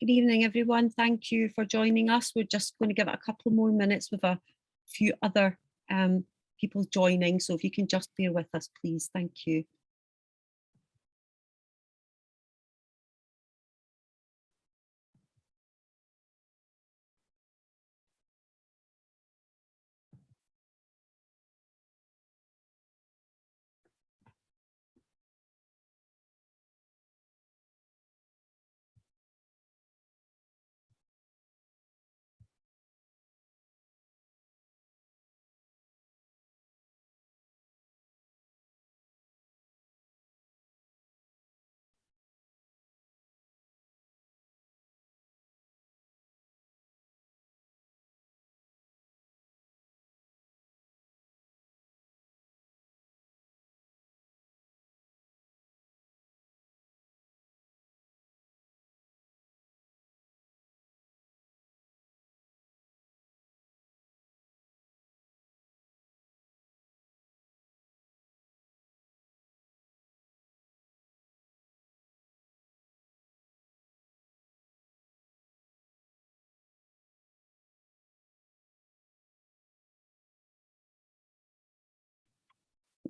Good evening, everyone. Thank you for joining us. We're just going to give it a couple more minutes with a few other people joining. So if you can just bear with us, please. Thank you.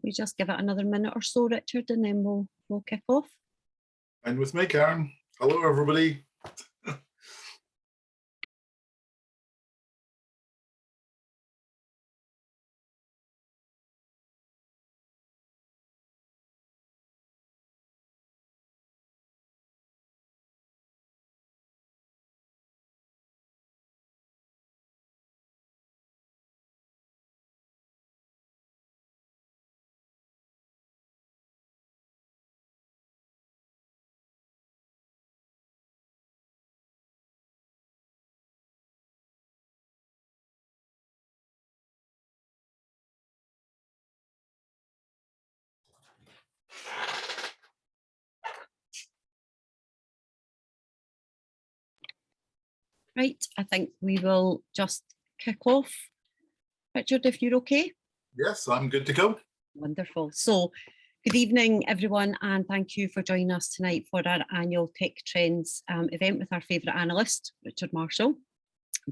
We just give it another minute or so, Richard, and then we'll kick off. And with me, Karen. Hello, everybody. Right, I think we will just kick off. Richard, if you're okay. Yes, I'm good to go. Wonderful. So good evening, everyone, and thank you for joining us tonight for our annual Tech Trends event with our favourite analyst, Richard Marshall.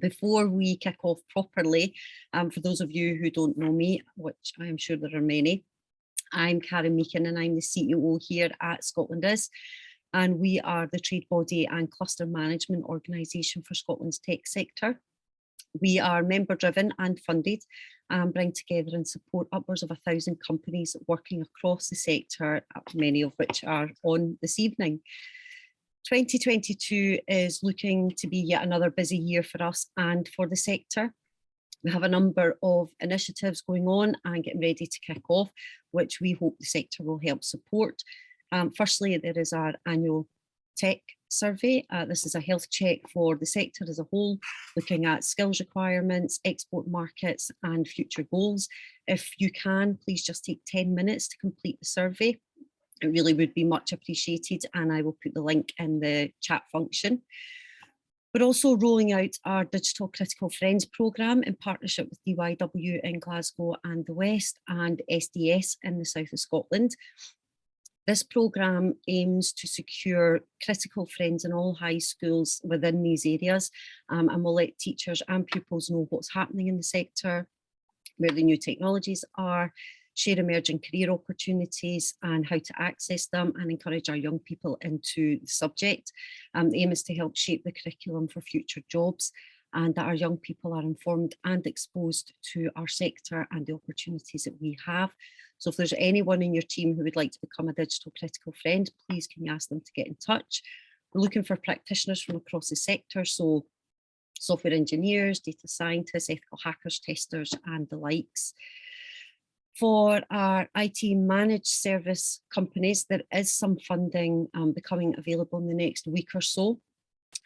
Before we kick off properly, for those of you who don't know me, which I am sure there are many, I'm Karen Meakin and I'm the CEO here at Scotland Is, and we are the trade body and cluster management organisation for Scotland's tech sector. We are member driven and funded and bring together and support upwards of 1,000 companies working across the sector, many of which are on this evening. 2022 is looking to be yet another busy year for us and for the sector. We have a number of initiatives going on and getting ready to kick off, which we hope the sector will help support. Firstly, there is our annual tech survey. This is a health check for the sector as a whole, looking at skills requirements, export markets and future goals. If you can, please just take 10 minutes to complete the survey. It really would be much appreciated, and I will put the link in the chat function. We're also rolling out our Digital Critical Friends programme in partnership with DYW in Glasgow and the West and SDS in the south of Scotland. This programme aims to secure critical friends in all high schools within these areas, and will let teachers and pupils know what's happening in the sector, where the new technologies are, share emerging career opportunities and how to access them, and encourage our young people into the subject. The aim is to help shape the curriculum for future jobs, and that our young people are informed and exposed to our sector and the opportunities that we have. So if there's anyone in your team who would like to become a digital critical friend, please can you ask them to get in touch. We're looking for practitioners from across the sector, so software engineers, data scientists, ethical hackers, testers and the likes. For our IT managed service companies, there is some funding becoming available in the next week or so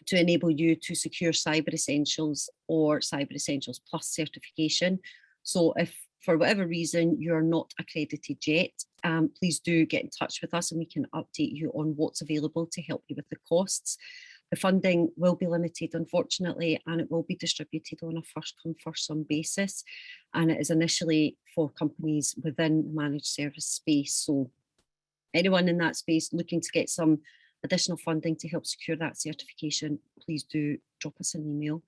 to enable you to secure Cyber Essentials or Cyber Essentials Plus certification. So if for whatever reason you're not accredited yet, please do get in touch with us and we can update you on what's available to help you with the costs. The funding will be limited, unfortunately, and it will be distributed on a first come, first served basis. And it is initially for companies within the managed service space. So anyone in that space looking to get some additional funding to help secure that certification, please do drop us an email.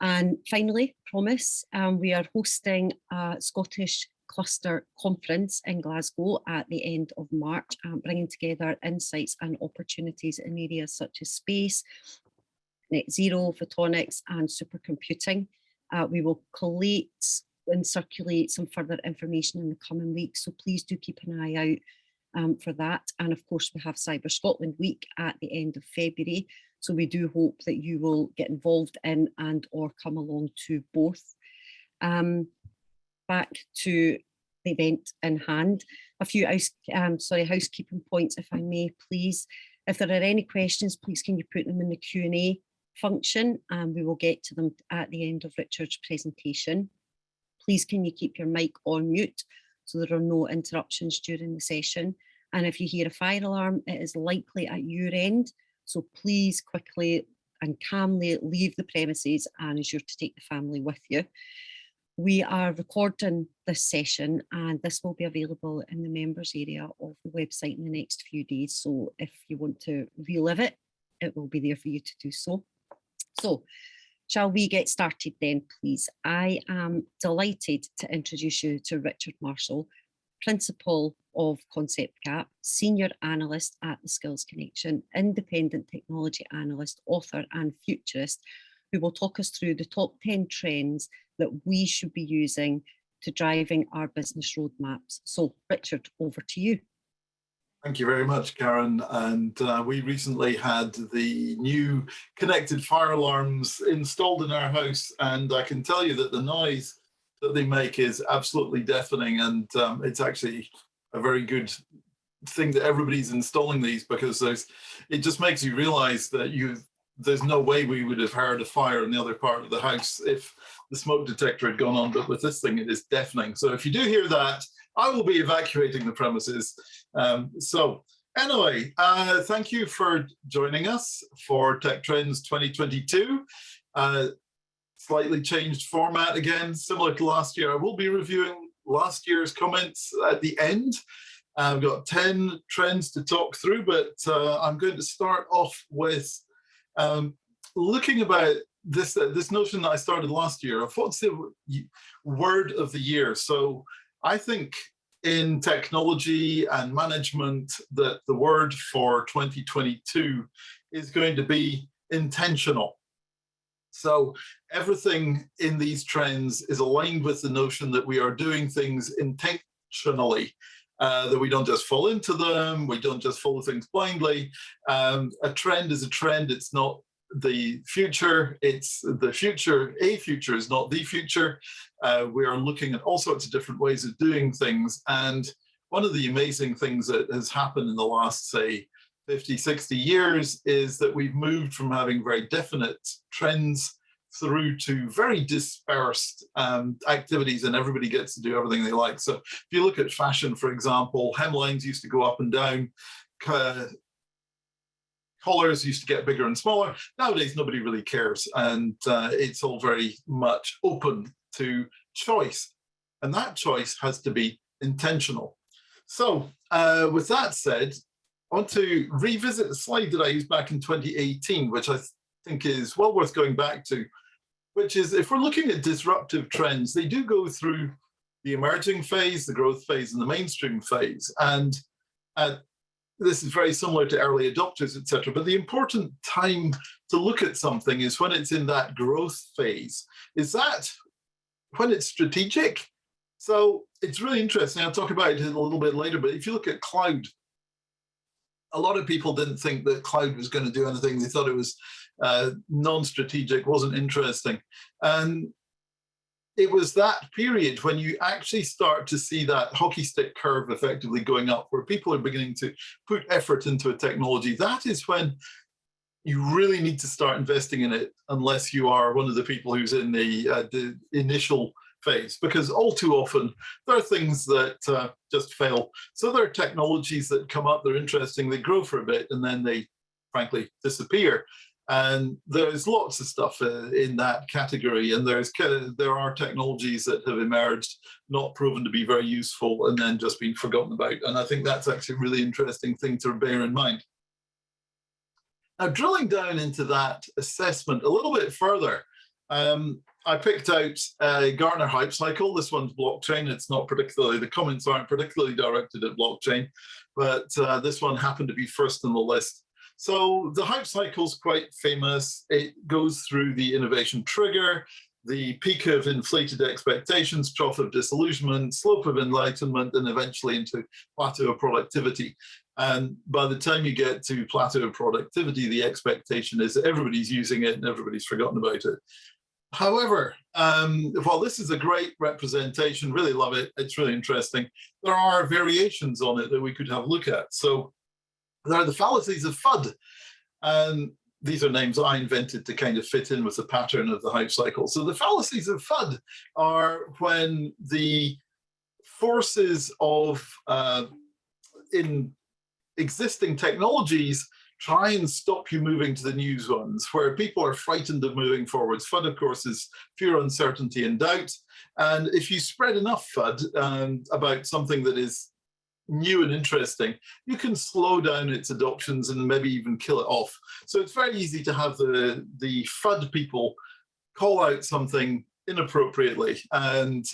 And finally, promise, we are hosting a Scottish Cluster Conference in Glasgow at the end of March, bringing together insights and opportunities in areas such as space, net zero, photonics and supercomputing. We will collate and circulate some further information in the coming weeks, so please do keep an eye out for that. And of course, we have Cyber Scotland Week at the end of February, so we do hope that you will get involved in and or come along to both. Back to the event in hand, a few housekeeping points, if I may, please. If there are any questions, please can you put them in the Q&A function, and we will get to them at the end of Richard's presentation. Please can you keep your mic on mute so there are no interruptions during the session. And if you hear a fire alarm, it is likely at your end, so please quickly and calmly leave the premises and ensure to take the family with you. We are recording this session and this will be available in the members area of the website in the next few days. So if you want to relive it, it will be there for you to do so. So shall we get started then, please? I am delighted to introduce you to Richard Marshall, Principal of Concept Gap, Senior Analyst at the Skills Connection, Independent Technology Analyst, Author and Futurist, who will talk us through the top 10 trends that we should be using to driving our business roadmaps. So Richard, over to you. Thank you very much, Karen. And we recently had the new connected fire alarms installed in our house. And I can tell you that the noise that they make is absolutely deafening. And it's actually a very good thing that everybody's installing these, because it just makes you realize that there's no way we would have heard a fire in the other part of the house if the smoke detector had gone on, but with this thing, it is deafening. So if you do hear that, I will be evacuating the premises. So anyway, thank you for joining us for Tech Trends 2022. Slightly changed format again, similar to last year. I will be reviewing last year's comments at the end. I've got 10 trends to talk through, but I'm going to start off with looking about this notion that I started last year of what's the word of the year. So I think in technology and management that the word for 2022 is going to be intentional. So everything in these trends is aligned with the notion that we are doing things intentionally, that we don't just fall into them, we don't just follow things blindly. A trend is a trend, it's not the future, it's the future. A future is not the future. We are looking at all sorts of different ways of doing things. And one of the amazing things that has happened in the last, say, 50, 60 years is that we've moved from having very definite trends through to very dispersed activities, and everybody gets to do everything they like. So if you look at fashion, for example, hemlines used to go up and down, collars used to get bigger and smaller. Nowadays, nobody really cares, and it's all very much open to choice, and that choice has to be intentional. So with that said, I want to revisit the slide that I used back in 2018, which I think is well worth going back to, which is if we're looking at disruptive trends, they do go through the emerging phase, the growth phase, and the mainstream phase. And this is very similar to early adopters, etc. But the important time to look at something is when it's in that growth phase. Is that when it's strategic? So it's really interesting. I'll talk about it a little bit later, but if you look at cloud, a lot of people didn't think that cloud was going to do anything. They thought it was non-strategic, wasn't interesting. And it was that period when you actually start to see that hockey stick curve effectively going up, where people are beginning to put effort into a technology. That is when you really need to start investing in it, unless you are one of the people who's in the initial phase, because all too often there are things that just fail. So there are technologies that come up, they're interesting, they grow for a bit, and then they frankly disappear. And there's lots of stuff in that category, and there are technologies that have emerged, not proven to be very useful, and then just been forgotten about. And I think that's actually a really interesting thing to bear in mind. Now, drilling down into that assessment a little bit further, I picked out Gartner Hype Cycle. This one's blockchain. It's not particularly, the comments aren't particularly directed at blockchain, but this one happened to be first on the list. So the Hype Cycle is quite famous. It goes through the innovation trigger, the peak of inflated expectations, trough of disillusionment, slope of enlightenment, and eventually into plateau of productivity. And by the time you get to plateau of productivity, the expectation is that everybody's using it and everybody's forgotten about it. However, while this is a great representation, really love it, it's really interesting, there are variations on it that we could have a look at. So there are the fallacies of FUD. And these are names I invented to kind of fit in with the pattern of the Hype Cycle. So the fallacies of FUD are when the forces of in existing technologies try and stop you moving to the new ones, where people are frightened of moving forwards. FUD, of course, is fear, uncertainty, and doubt. And if you spread enough FUD about something that is new and interesting, you can slow down its adoptions and maybe even kill it off. So it's very easy to have the FUD people call out something inappropriately. And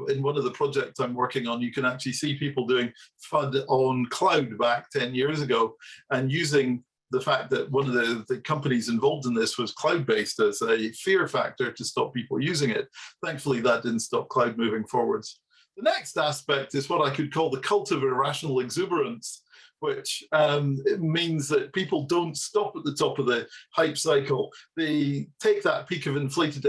in one of the projects I'm working on, you can actually see people doing FUD on cloud back 10 years ago and using the fact that one of the companies involved in this was cloud-based as a fear factor to stop people using it. Thankfully, that didn't stop cloud moving forwards. The next aspect is what I could call the cult of irrational exuberance, which it means that people don't stop at the top of the hype cycle. They take that peak of inflated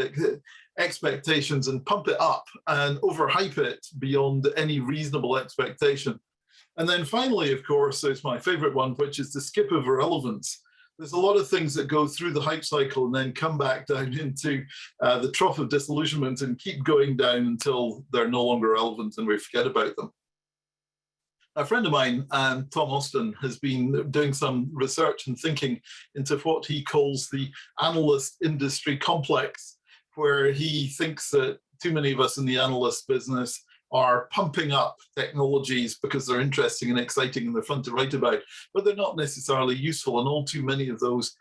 expectations and pump it up and overhype it beyond any reasonable expectation. And then finally, of course, there's my favorite one, which is the skip of irrelevance. There's a lot of things that go through the hype cycle and then come back down into the trough of disillusionment and keep going down until they're no longer relevant and we forget about them. A friend of mine, Tom Austin, has been doing some research and thinking into what he calls the analyst industry complex, where he thinks that too many of us in the analyst business are pumping up technologies because they're interesting and exciting and they're fun to write about, but they're not necessarily useful. And all too many of those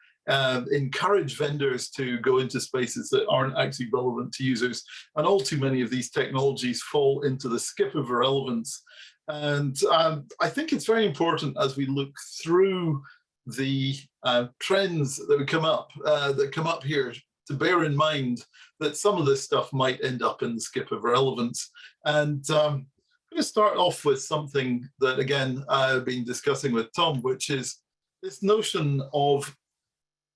encourage vendors to go into spaces that aren't actually relevant to users. And all too many of these technologies fall into the skip of irrelevance. And I think it's very important as we look through the trends that come up here to bear in mind that some of this stuff might end up in the skip of relevance. And I'm going to start off with something that, again, I've been discussing with Tom, which is this notion of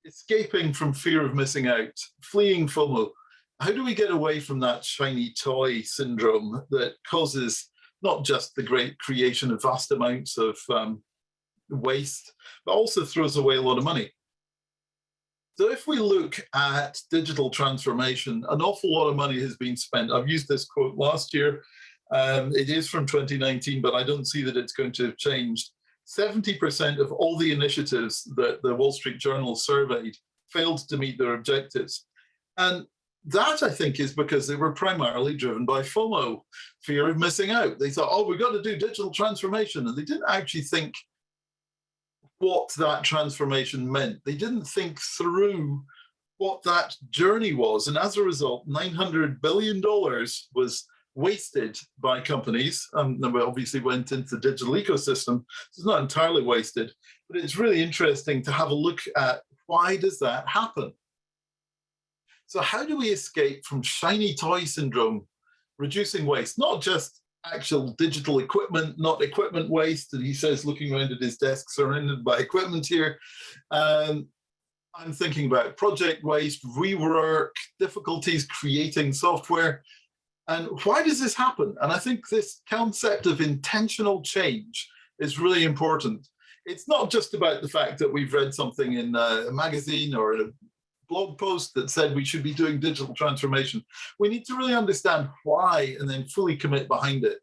escaping from fear of missing out, fleeing FOMO. How do we get away from that shiny toy syndrome that causes not just the great creation of vast amounts of waste, but also throws away a lot of money? So if we look at digital transformation, an awful lot of money has been spent. I've used this quote last year. It is from 2019, but I don't see that it's going to have changed. 70% of all the initiatives that the Wall Street Journal surveyed failed to meet their objectives. And that, I think, is because they were primarily driven by FOMO, fear of missing out. They thought, oh, we've got to do digital transformation. And they didn't actually think what that transformation meant. They didn't think through what that journey was. And as a result, $900 billion was wasted by companies. We obviously went into the digital ecosystem. It's not entirely wasted, but it's really interesting to have a look at why does that happen? So how do we escape from shiny toy syndrome, reducing waste, not just actual digital equipment, not equipment waste, and he says looking around at his desk surrounded by equipment here. I'm thinking about project waste, rework, difficulties creating software. And why does this happen? And I think this concept of intentional change is really important. It's not just about the fact that we've read something in a magazine or a blog post that said we should be doing digital transformation. We need to really understand why and then fully commit behind it.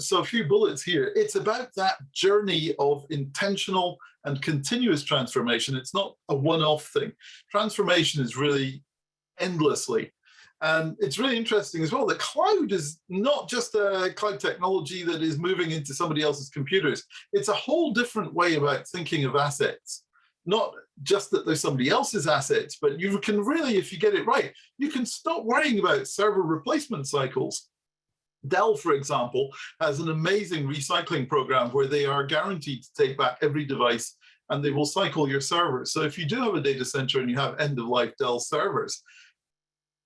So a few bullets here. It's about that journey of intentional and continuous transformation. It's not a one-off thing. Transformation is really endlessly. And it's really interesting as well that cloud is not just a cloud technology that is moving into somebody else's computers. It's a whole different way about thinking of assets. not just that they're somebody else's assets, but you can really, if you get it right, you can stop worrying about server replacement cycles. Dell, for example, has an amazing recycling program where they are guaranteed to take back every device and they will cycle your servers. So if you do have a data center and you have end-of-life Dell servers,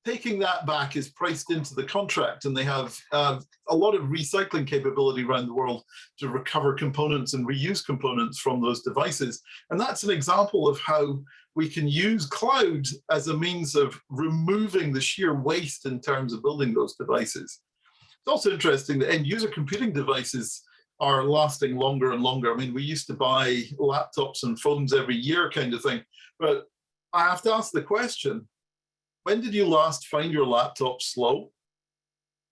taking that back is priced into the contract, and they have a lot of recycling capability around the world to recover components and reuse components from those devices. And that's an example of how we can use cloud as a means of removing the sheer waste in terms of building those devices. It's also interesting that end user computing devices are lasting longer and longer. I mean, we used to buy laptops and phones every year kind of thing, but I have to ask the question, when did you last find your laptop slow?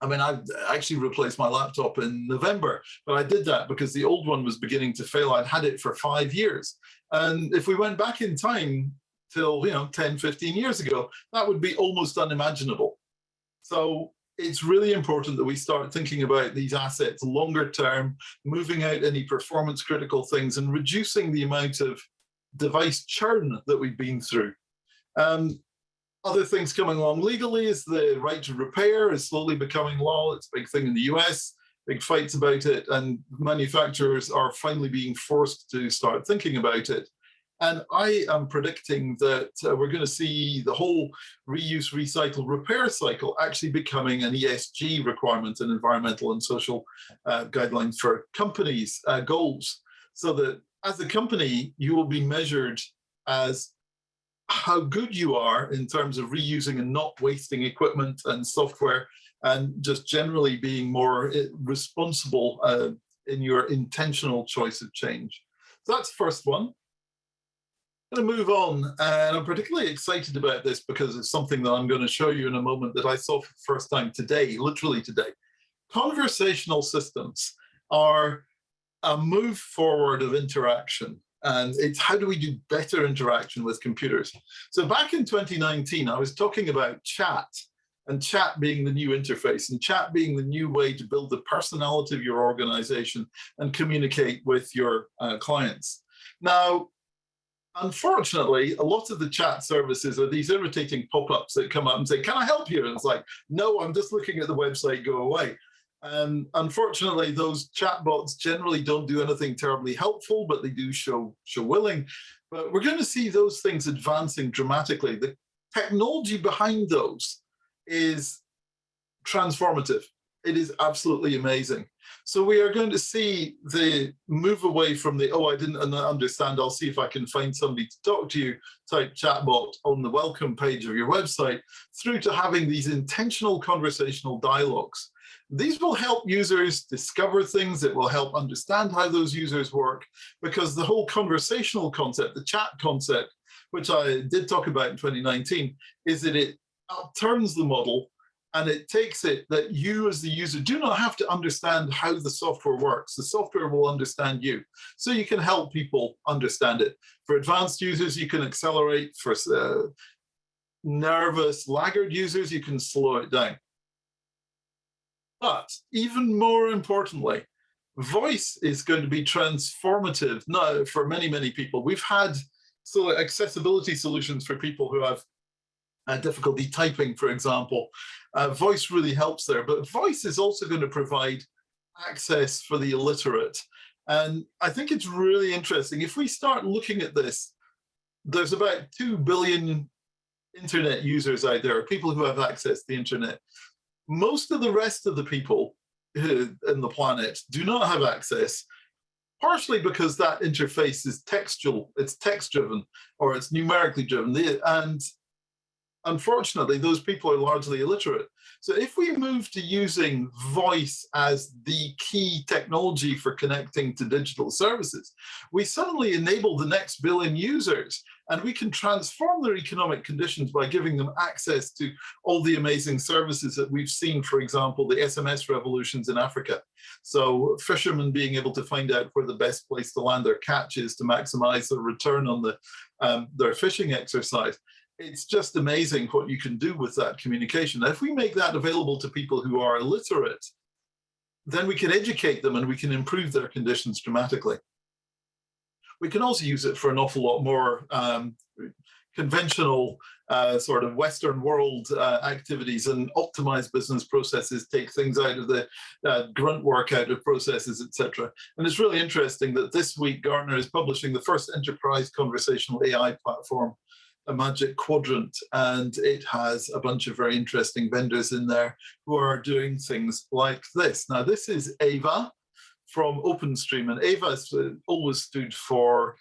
I mean, I actually replaced my laptop in November, but I did that because the old one was beginning to fail. I'd had it for 5 years. And if we went back in time till, 10, 15 years ago, that would be almost unimaginable. So it's really important that we start thinking about these assets longer term, moving out any performance critical things and reducing the amount of device churn that we've been through. Other things coming along legally is the right to repair is slowly becoming law. It's a big thing in the US, big fights about it, and manufacturers are finally being forced to start thinking about it. And I am predicting that we're going to see the whole reuse, recycle, repair cycle actually becoming an ESG requirement, an environmental and social guidelines for companies' goals, so that as a company, you will be measured as how good you are in terms of reusing and not wasting equipment and software, and just generally being more responsible in your intentional choice of change. So that's the first one. I'm going to move on, and I'm particularly excited about this because it's something that I'm going to show you in a moment that I saw for the first time today, literally today. Conversational systems are a move forward of interaction. And it's how do we do better interaction with computers? So back in 2019, I was talking about chat, and chat being the new interface, and chat being the new way to build the personality of your organization and communicate with your clients. Now, unfortunately, a lot of the chat services are these irritating pop-ups that come up and say, can I help you? And it's like, no, I'm just looking at the website, go away. And unfortunately, those chatbots generally don't do anything terribly helpful, but they do show willing. But we're going to see those things advancing dramatically. The technology behind those is transformative. It is absolutely amazing. So we are going to see the move away from the, oh, I didn't understand, I'll see if I can find somebody to talk to you type chatbot on the welcome page of your website, through to having these intentional conversational dialogues. These will help users discover things. It will help understand how those users work, because the whole conversational concept, the chat concept, which I did talk about in 2019, is that it turns the model and it takes it that you as the user do not have to understand how the software works. The software will understand you. So you can help people understand it. For advanced users, you can accelerate. For nervous, laggard users, you can slow it down. But even more importantly, voice is going to be transformative now for many, many people. We've had accessibility solutions for people who have difficulty typing, for example. Voice really helps there, but voice is also going to provide access for the illiterate. And I think it's really interesting. If we start looking at this, there's about 2 billion internet users out there, people who have access to the internet. Most of the rest of the people in the planet do not have access, partially because that interface is textual, it's text-driven, or it's numerically driven. And unfortunately, those people are largely illiterate. So if we move to using voice as the key technology for connecting to digital services, we suddenly enable the next billion users, and we can transform their economic conditions by giving them access to all the amazing services that we've seen, for example, the SMS revolutions in Africa. So fishermen being able to find out where the best place to land their catch is to maximize their return on their fishing exercise. It's just amazing what you can do with that communication. Now, if we make that available to people who are illiterate, then we can educate them and we can improve their conditions dramatically. we can also use it for an awful lot more conventional sort of Western world activities and optimize business processes, take things out of the grunt work out of processes, etc. And it's really interesting that this week Gartner is publishing the first enterprise conversational AI platform, a Magic Quadrant, and it has a bunch of very interesting vendors in there who are doing things like this. Now, this is Ava from OpenStream, and Ava has always stood for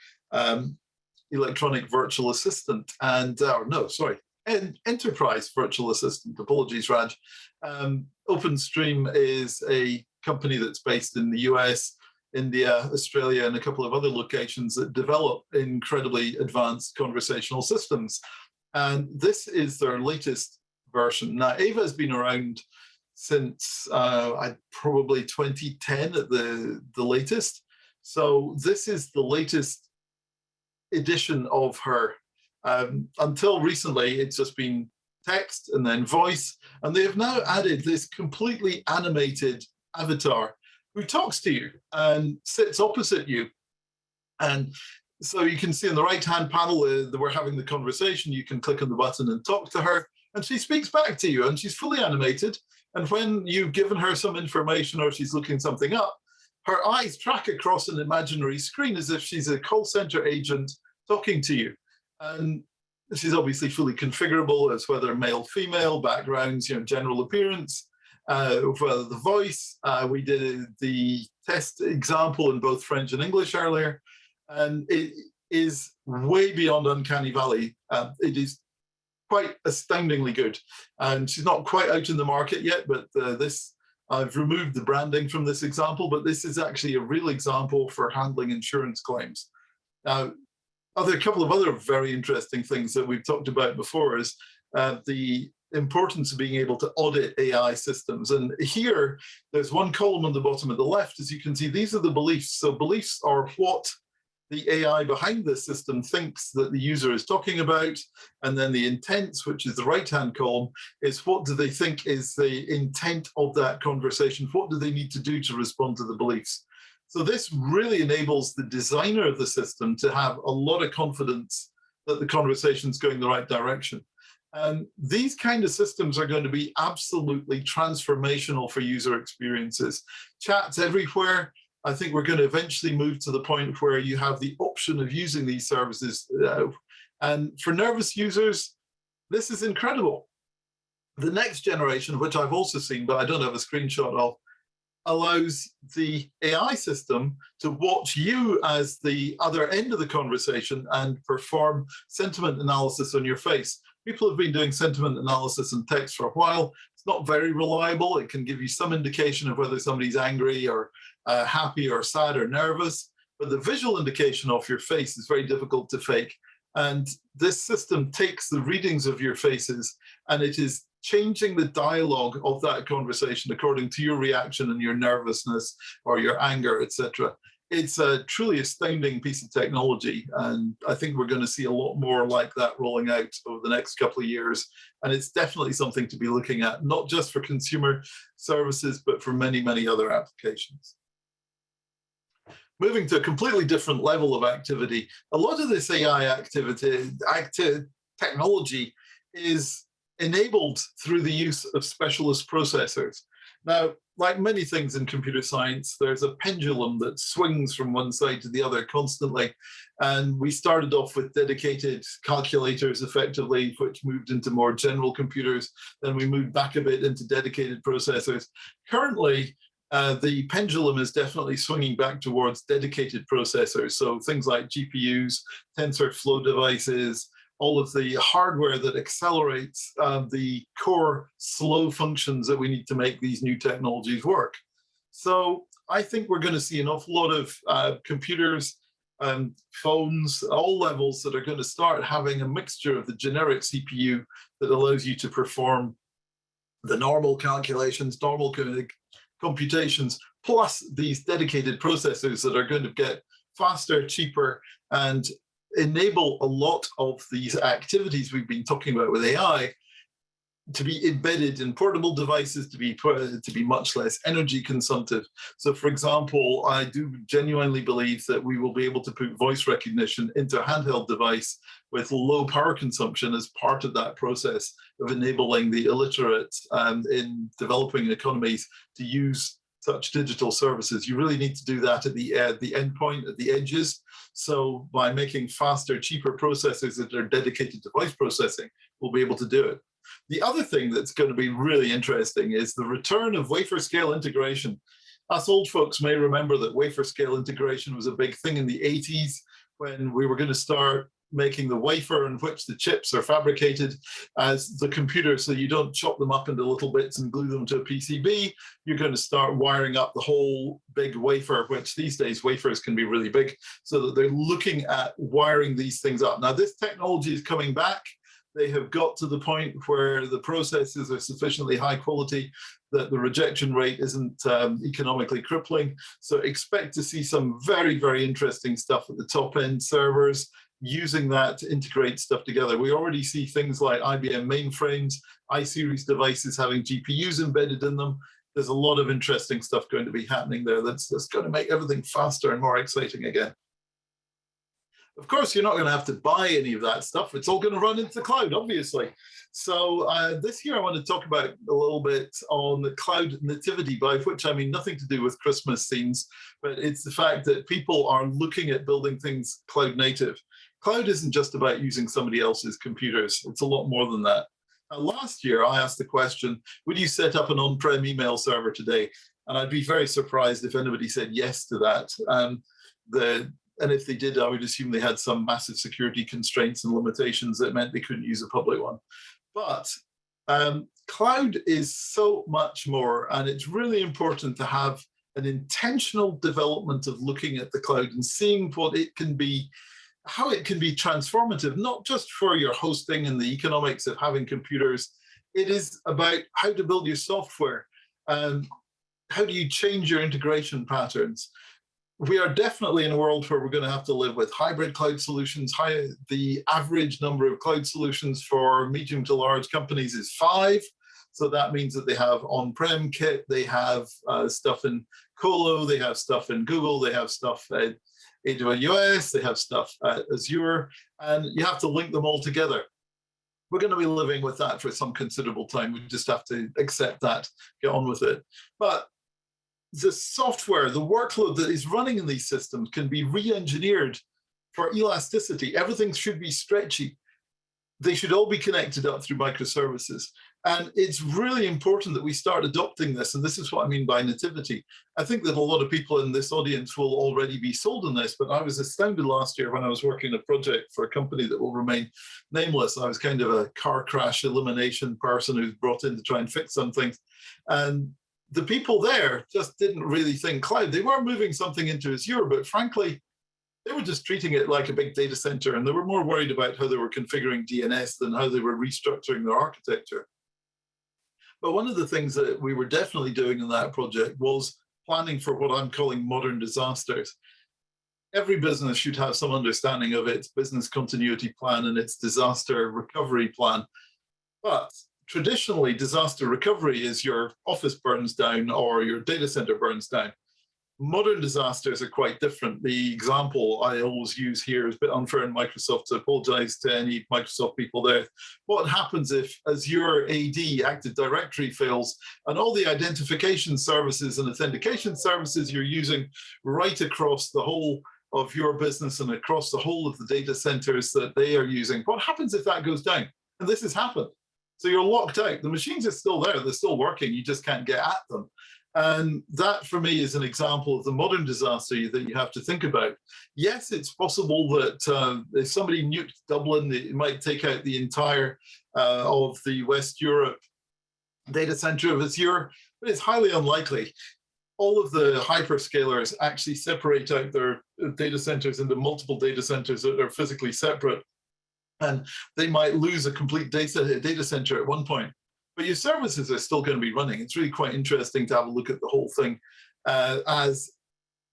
electronic virtual assistant, and enterprise virtual assistant. Apologies, Raj. OpenStream is a company that's based in the US, India, Australia, and a couple of other locations that develop incredibly advanced conversational systems. And this is their latest version. Now, Ava has been around since probably 2010 at the latest. So this is the latest edition of her. Until recently, it's just been text and then voice, and they have now added this completely animated avatar who talks to you and sits opposite you. And so you can see in the right-hand panel that we're having the conversation. You can click on the button and talk to her, and she speaks back to you, and she's fully animated. And when you've given her some information or she's looking something up, her eyes track across an imaginary screen as if she's a call center agent talking to you. And this is obviously fully configurable as whether male, female, backgrounds, general appearance, whether the voice. We did the test example in both French and English earlier, and it is way beyond Uncanny Valley. It is quite astoundingly good. And she's not quite out in the market yet, but I've removed the branding from this example, but this is actually a real example for handling insurance claims. Now, a couple of other very interesting things that we've talked about before is the importance of being able to audit AI systems. And here, there's one column on the bottom of the left. As you can see, these are the beliefs. So beliefs are what the AI behind this system thinks that the user is talking about. And then the intents, which is the right-hand column, is what do they think is the intent of that conversation? What do they need to do to respond to the beliefs? So this really enables the designer of the system to have a lot of confidence that the conversation is going the right direction. And these kind of systems are going to be absolutely transformational for user experiences. Chats everywhere. I think we're going to eventually move to the point where you have the option of using these services. And for nervous users, this is incredible. The next generation, which I've also seen, but I don't have a screenshot of, allows the AI system to watch you as the other end of the conversation and perform sentiment analysis on your face. People have been doing sentiment analysis in text for a while. It's not very reliable. It can give you some indication of whether somebody's angry or happy or sad or nervous, but the visual indication of your face is very difficult to fake. And this system takes the readings of your faces and it is changing the dialogue of that conversation according to your reaction and your nervousness or your anger, etc. It's a truly astounding piece of technology, and I think we're going to see a lot more like that rolling out over the next couple of years. And it's definitely something to be looking at, not just for consumer services, but for many, many other applications. Moving to a completely different level of activity, a lot of this AI technology is enabled through the use of specialist processors. Now, like many things in computer science, there's a pendulum that swings from one side to the other constantly. And we started off with dedicated calculators, effectively, which moved into more general computers. Then we moved back a bit into dedicated processors. Currently, the pendulum is definitely swinging back towards dedicated processors. So things like GPUs, TensorFlow devices, all of the hardware that accelerates the core slow functions that we need to make these new technologies work. So I think we're going to see an awful lot of computers and phones, all levels, that are going to start having a mixture of the generic CPU that allows you to perform the normal calculations, normal computations, plus these dedicated processors that are going to get faster, cheaper, and enable a lot of these activities we've been talking about with AI to be embedded in portable devices, to be much less energy consumptive. So, for example, I do genuinely believe that we will be able to put voice recognition into a handheld device with low power consumption as part of that process of enabling the illiterate in developing economies to use such digital services. You really need to do that at the end point, at the edges. So by making faster, cheaper processors that are dedicated to voice processing, we'll be able to do it. The other thing that's going to be really interesting is the return of wafer scale integration. Us old folks may remember that wafer scale integration was a big thing in the 80s when we were going to start making the wafer in which the chips are fabricated as the computer, so you don't chop them up into little bits and glue them to a PCB. You're going to start wiring up the whole big wafer, which these days wafers can be really big, so that they're looking at wiring these things up. Now, this technology is coming back. They have got to the point where the processes are sufficiently high quality that the rejection rate isn't economically crippling. So expect to see some very, very interesting stuff at the top end servers using that to integrate stuff together. We already see things like IBM mainframes, iSeries devices having GPUs embedded in them. There's a lot of interesting stuff going to be happening there that's going to make everything faster and more exciting again. Of course, you're not going to have to buy any of that stuff. It's all going to run into the cloud, obviously. So this year I want to talk about a little bit on the cloud nativity, by which I mean nothing to do with Christmas scenes, but it's the fact that people are looking at building things cloud native. Cloud isn't just about using somebody else's computers. It's a lot more than that. Last year, I asked the question, would you set up an on-prem email server today? And I'd be very surprised if anybody said yes to that. And if they did, I would assume they had some massive security constraints and limitations that meant they couldn't use a public one. But cloud is so much more, and it's really important to have an intentional development of looking at the cloud and seeing what it can be, how it can be transformative, not just for your hosting and the economics of having computers. It is about how to build your software. How do you change your integration patterns? We are definitely in a world where we're going to have to live with hybrid cloud solutions. The average number of cloud solutions for medium to large companies is 5. So that means that they have on-prem kit, they have stuff in Colo, they have stuff in Google, they have stuff at AWS, they have stuff at Azure, and you have to link them all together. We're going to be living with that for some considerable time. We just have to accept that, get on with it. But the software, the workload that is running in these systems can be re-engineered for elasticity. Everything should be stretchy. They should all be connected up through microservices. And it's really important that we start adopting this. And this is what I mean by nativity. I think that a lot of people in this audience will already be sold on this, but I was astounded last year when I was working on a project for a company that will remain nameless. I was kind of a car crash elimination person who's brought in to try and fix some things. And the people there just didn't really think cloud. They were moving something into Azure, but frankly, they were just treating it like a big data center, and they were more worried about how they were configuring DNS than how they were restructuring their architecture. But one of the things that we were definitely doing in that project was planning for what I'm calling modern disasters. Every business should have some understanding of its business continuity plan and its disaster recovery plan. But traditionally, disaster recovery is your office burns down or your data center burns down. Modern disasters are quite different. The example I always use here is a bit unfair in Microsoft, so I apologize to any Microsoft people there. What happens if Azure AD, Active Directory, fails and all the identification services and authentication services you're using right across the whole of your business and across the whole of the data centers that they are using? What happens if that goes down? And this has happened. So you're locked out. The machines are still there. They're still working. You just can't get at them. And that, for me, is an example of the modern disaster that you have to think about. Yes, it's possible that if somebody nuked Dublin, it might take out the entire of the West Europe data center of Azure, but it's highly unlikely. All of the hyperscalers actually separate out their data centers into multiple data centers that are physically separate. And they might lose a complete data center at one point. But your services are still going to be running. It's really quite interesting to have a look at the whole thing as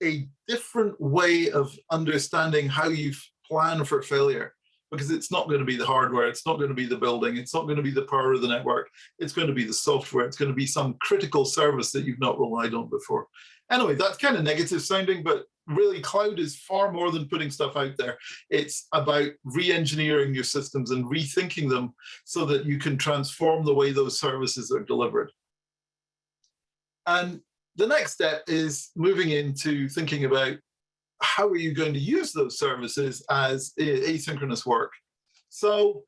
a different way of understanding how you plan for failure. because it's not going to be the hardware, it's not going to be the building, it's not going to be the power of the network, it's going to be the software, it's going to be some critical service that you've not relied on before. Anyway, that's kind of negative sounding, but really cloud is far more than putting stuff out there. It's about re-engineering your systems and rethinking them so that you can transform the way those services are delivered. And the next step is moving into thinking about how are you going to use those services as asynchronous work. So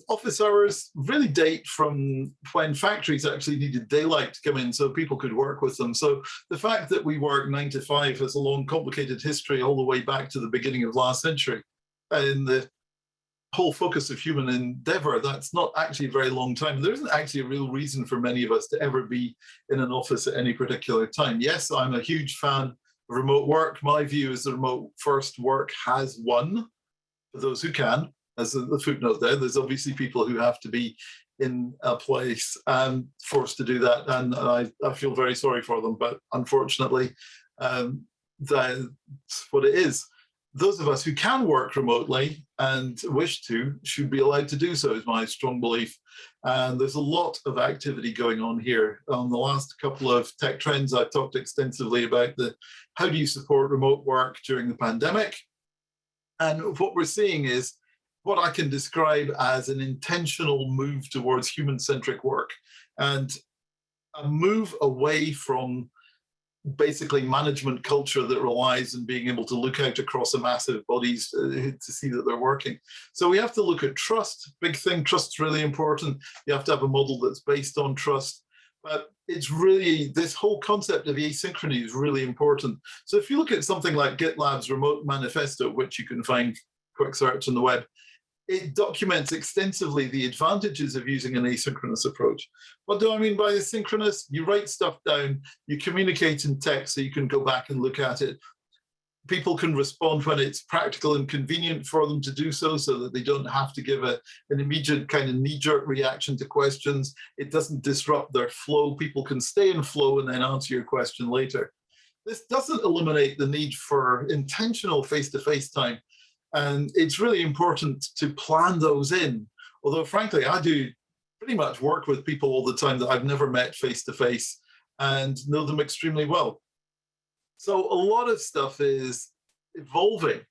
office hours really date from when factories actually needed daylight to come in so people could work with them. So the fact that we work 9 to 5 has a long, complicated history all the way back to the beginning of last century. In the whole focus of human endeavor, that's not actually a very long time. There isn't actually a real reason for many of us to ever be in an office at any particular time. Yes, I'm a huge fan of remote work. My view is that remote first work has won for those who can. As the footnote there, there's obviously people who have to be in a place forced to do that, and I feel very sorry for them, but unfortunately, that's what it is. Those of us who can work remotely and wish to should be allowed to do so, is my strong belief. And there's a lot of activity going on here. On the last couple of tech trends, I've talked extensively about how do you support remote work during the pandemic. And what we're seeing is what I can describe as an intentional move towards human-centric work, and a move away from basically management culture that relies on being able to look out across a massive bodies to see that they're working. So we have to look at trust. Big thing, trust's really important. You have to have a model that's based on trust. But it's really, this whole concept of asynchrony is really important. So if you look at something like GitLab's Remote Manifesto, which you can find quick search on the web, it documents extensively the advantages of using an asynchronous approach. What do I mean by asynchronous? You write stuff down, you communicate in text so you can go back and look at it. People can respond when it's practical and convenient for them to do so that they don't have to give an immediate kind of knee-jerk reaction to questions. It doesn't disrupt their flow. People can stay in flow and then answer your question later. This doesn't eliminate the need for intentional face-to-face time. And it's really important to plan those in. Although, frankly, I do pretty much work with people all the time that I've never met face-to-face and know them extremely well. So a lot of stuff is evolving.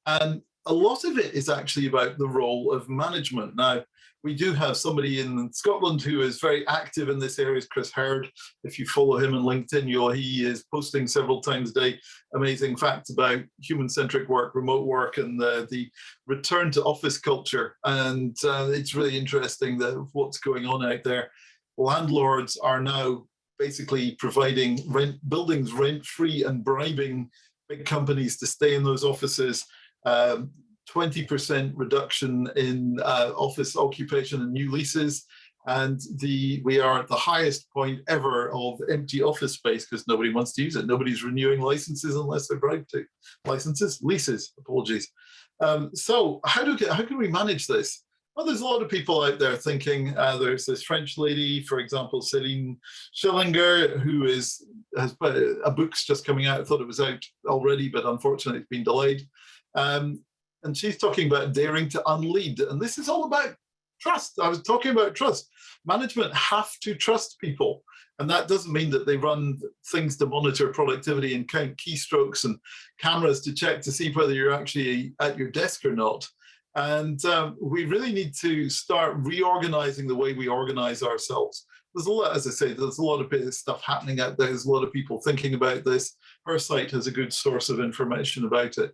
And a lot of it is actually about the role of management. Now, we do have somebody in Scotland who is very active in this area, Chris Hurd. If you follow him on LinkedIn, he is posting several times a day amazing facts about human-centric work, remote work, and the return to office culture. And it's really interesting what's going on out there. Landlords are now basically providing buildings rent-free and bribing big companies to stay in those offices. 20% reduction in office occupation and new leases. And we are at the highest point ever of empty office space because nobody wants to use it. Nobody's renewing licenses unless they're bribed to. Leases, apologies. So how can we manage this? Well, there's a lot of people out there thinking, there's this French lady, for example, Céline Schillinger, who has a book's just coming out. I thought it was out already, but unfortunately it's been delayed. And she's talking about daring to unlead. And this is all about trust. I was talking about trust. Management have to trust people. And that doesn't mean that they run things to monitor productivity and count keystrokes and cameras to check to see whether you're actually at your desk or not. And we really need to start reorganizing the way we organize ourselves. There's a lot, as I say, there's a lot of stuff happening out there. There's a lot of people thinking about this. Her site has a good source of information about it.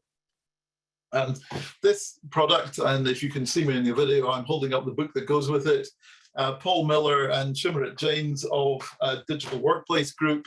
And this product, and if you can see me in the video, I'm holding up the book that goes with it. Paul Miller and Shimrit Jains of Digital Workplace Group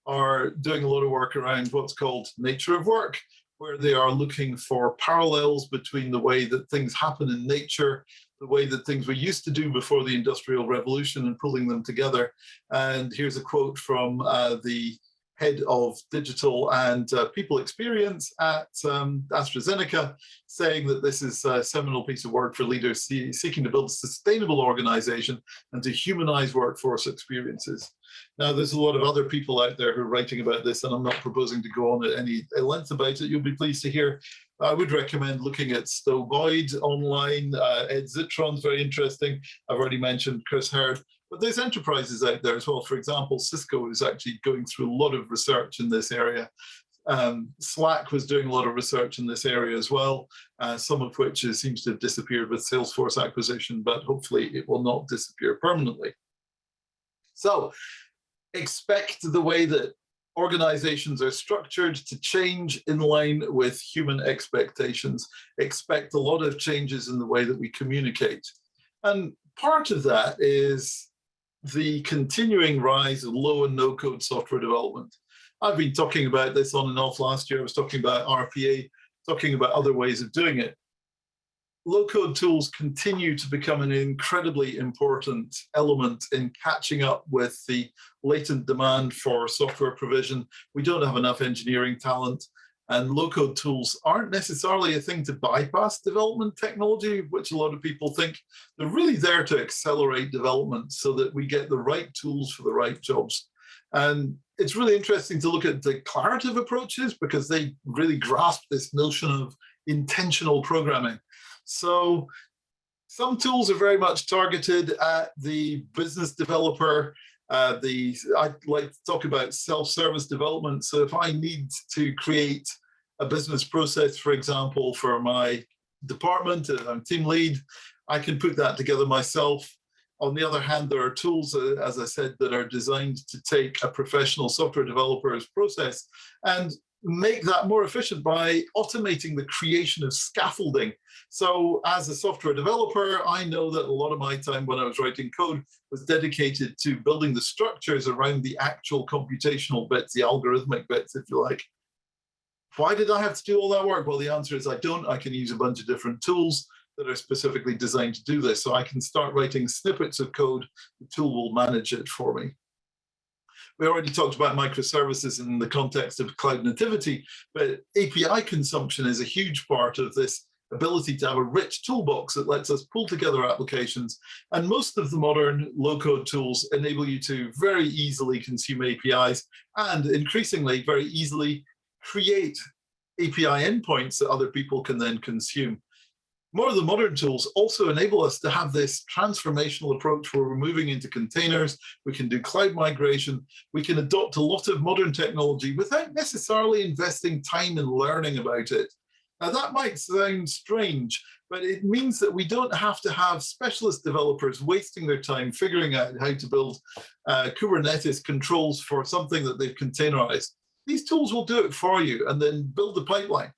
are doing a lot of work around what's called nature of work, where they are looking for parallels between the way that things happen in nature, the way that things were used to do before the Industrial Revolution, and pulling them together. And here's a quote from the head of digital and people experience at AstraZeneca, saying that this is a seminal piece of work for leaders seeking to build a sustainable organization and to humanize workforce experiences. Now, there's a lot of other people out there who are writing about this, and I'm not proposing to go on at any length about it. You'll be pleased to hear I would recommend looking at Stowe Boyd online. Ed Zitron's very interesting. I've already mentioned Chris Hurd. But there's enterprises out there as well. For example, Cisco is actually going through a lot of research in this area. Slack was doing a lot of research in this area as well, some of which seems to have disappeared with Salesforce acquisition, but hopefully it will not disappear permanently. So expect the way that organizations are structured to change in line with human expectations. Expect a lot of changes in the way that we communicate. And part of that is the continuing rise of low and no code software development. I've been talking about this on and off last year. I was talking about RPA, talking about other ways of doing it. Low-code tools continue to become an incredibly important element in catching up with the latent demand for software provision. We don't have enough engineering talent, and low-code tools aren't necessarily a thing to bypass development technology, which a lot of people think. They're really there to accelerate development so that we get the right tools for the right jobs. And it's really interesting to look at declarative approaches because they really grasp this notion of intentional programming. So some tools are very much targeted at the business developer. I like to talk about self-service development. So if I need to create a business process, for example, for my department, I'm team lead, I can put that together myself. On the other hand, there are tools, as I said, that are designed to take a professional software developer's process and make that more efficient by automating the creation of scaffolding. So as a software developer, I know that a lot of my time when I was writing code was dedicated to building the structures around the actual computational bits, the algorithmic bits, if you like. Why did I have to do all that work? Well, the answer is I don't. I can use a bunch of different tools that are specifically designed to do this. So I can start writing snippets of code. The tool will manage it for me. We already talked about microservices in the context of cloud nativity, but API consumption is a huge part of this ability to have a rich toolbox that lets us pull together applications. And most of the modern low-code tools enable you to very easily consume APIs and increasingly very easily create API endpoints that other people can then consume. More of the modern tools also enable us to have this transformational approach where we're moving into containers, we can do cloud migration, we can adopt a lot of modern technology without necessarily investing time in learning about it. Now that might sound strange, but it means that we don't have to have specialist developers wasting their time figuring out how to build Kubernetes controls for something that they've containerized. These tools will do it for you and then build the pipeline.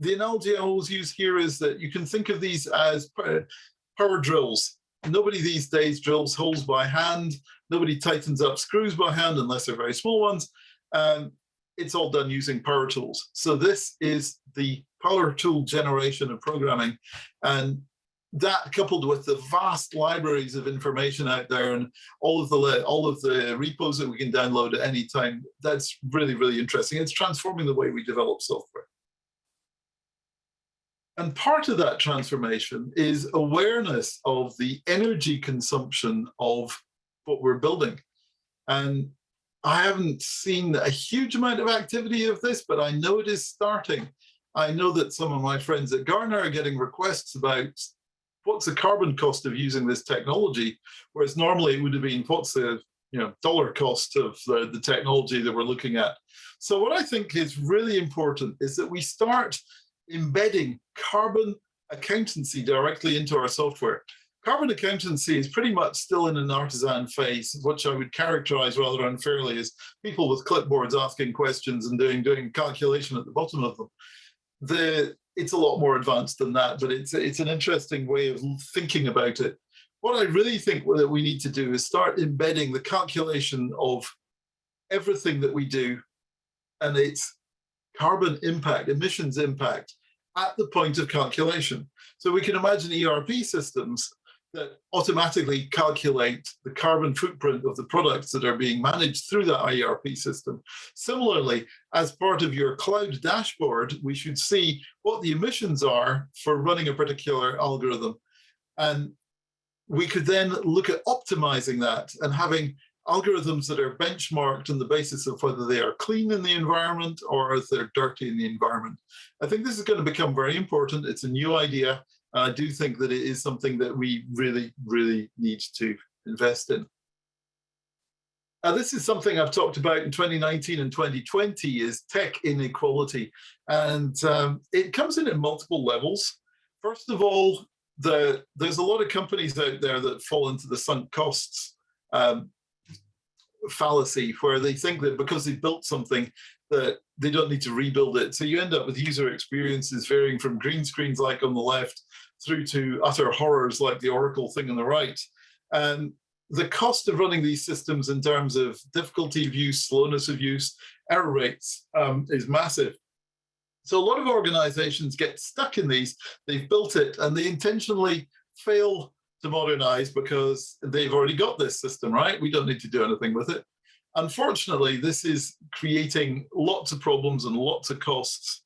The analogy I always use here is that you can think of these as power drills. Nobody these days drills holes by hand. Nobody tightens up screws by hand unless they're very small ones. It's all done using power tools. So this is the power tool generation of programming. And that coupled with the vast libraries of information out there and all of the repos that we can download at any time, that's really, really interesting. It's transforming the way we develop software. And part of that transformation is awareness of the energy consumption of what we're building. And I haven't seen a huge amount of activity of this, but I know it is starting. I know that some of my friends at Gartner are getting requests about what's the carbon cost of using this technology, whereas normally it would have been what's the dollar cost of the technology that we're looking at. So what I think is really important is that we start embedding carbon accountancy directly into our software. Carbon accountancy is pretty much still in an artisan phase, which I would characterize rather unfairly as people with clipboards asking questions and doing calculation at the bottom of them. It's a lot more advanced than that, but it's an interesting way of thinking about it. What I really think that we need to do is start embedding the calculation of everything that we do and its carbon impact, emissions impact at the point of calculation. So we can imagine ERP systems that automatically calculate the carbon footprint of the products that are being managed through that ERP system. Similarly, as part of your cloud dashboard, we should see what the emissions are for running a particular algorithm. And we could then look at optimizing that and having algorithms that are benchmarked on the basis of whether they are clean in the environment or if they're dirty in the environment. I think this is going to become very important. It's a new idea. I do think that it is something that we really, really need to invest in. This is something I've talked about in 2019 and 2020 is tech inequality. And it comes in at multiple levels. First of all, there's a lot of companies out there that fall into the sunk costs fallacy, where they think that because they built something that they don't need to rebuild it. So you end up with user experiences varying from green screens like on the left through to utter horrors like the Oracle thing on the right. And the cost of running these systems in terms of difficulty of use, slowness of use, error rates is massive. So a lot of organizations get stuck in these, they've built it and they intentionally fail to modernize because they've already got this system, right? We don't need to do anything with it. Unfortunately, this is creating lots of problems and lots of costs.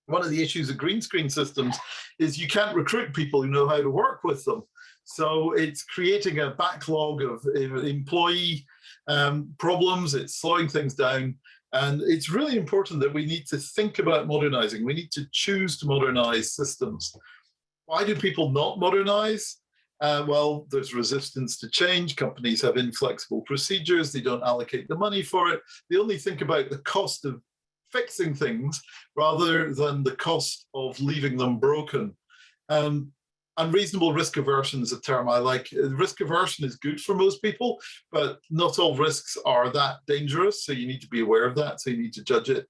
One of the issues of green screen systems is you can't recruit people who know how to work with them. So it's creating a backlog of employee problems, it's slowing things down. And it's really important that we need to think about modernizing. We need to choose to modernize systems. Why do people not modernize? Well, there's resistance to change. Companies have inflexible procedures. They don't allocate the money for it. They only think about the cost of fixing things rather than the cost of leaving them broken. Unreasonable risk aversion is a term I like. Risk aversion is good for most people, but not all risks are that dangerous. So you need to be aware of that. So you need to judge it.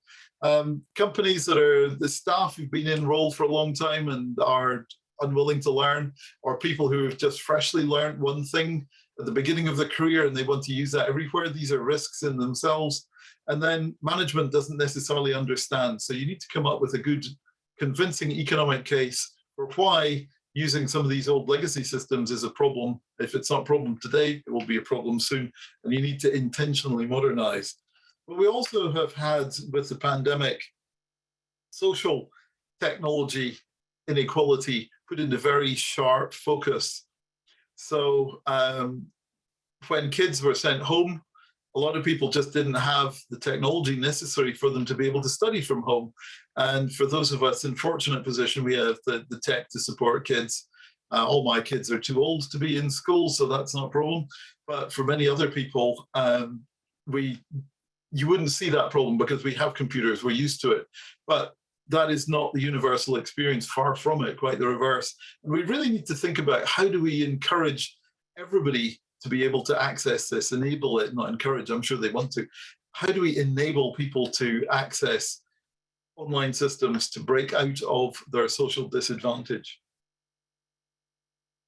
Companies that are the staff who've been enrolled for a long time and are unwilling to learn, or people who have just freshly learned one thing at the beginning of their career and they want to use that everywhere. These are risks in themselves. And then management doesn't necessarily understand. So you need to come up with a good, convincing economic case for why using some of these old legacy systems is a problem. If it's not a problem today, it will be a problem soon. And you need to intentionally modernize. But we also have had, with the pandemic, social technology inequality put into very sharp focus. So when kids were sent home, a lot of people just didn't have the technology necessary for them to be able to study from home. And for those of us in fortunate position, we have the tech to support kids. All my kids are too old to be in school, so that's not a problem. But for many other people, you wouldn't see that problem because we have computers, we're used to it. But that is not the universal experience, far from it, quite the reverse. And we really need to think about how do we encourage everybody to be able to access this, enable it, not encourage, I'm sure they want to. How do we enable people to access online systems to break out of their social disadvantage?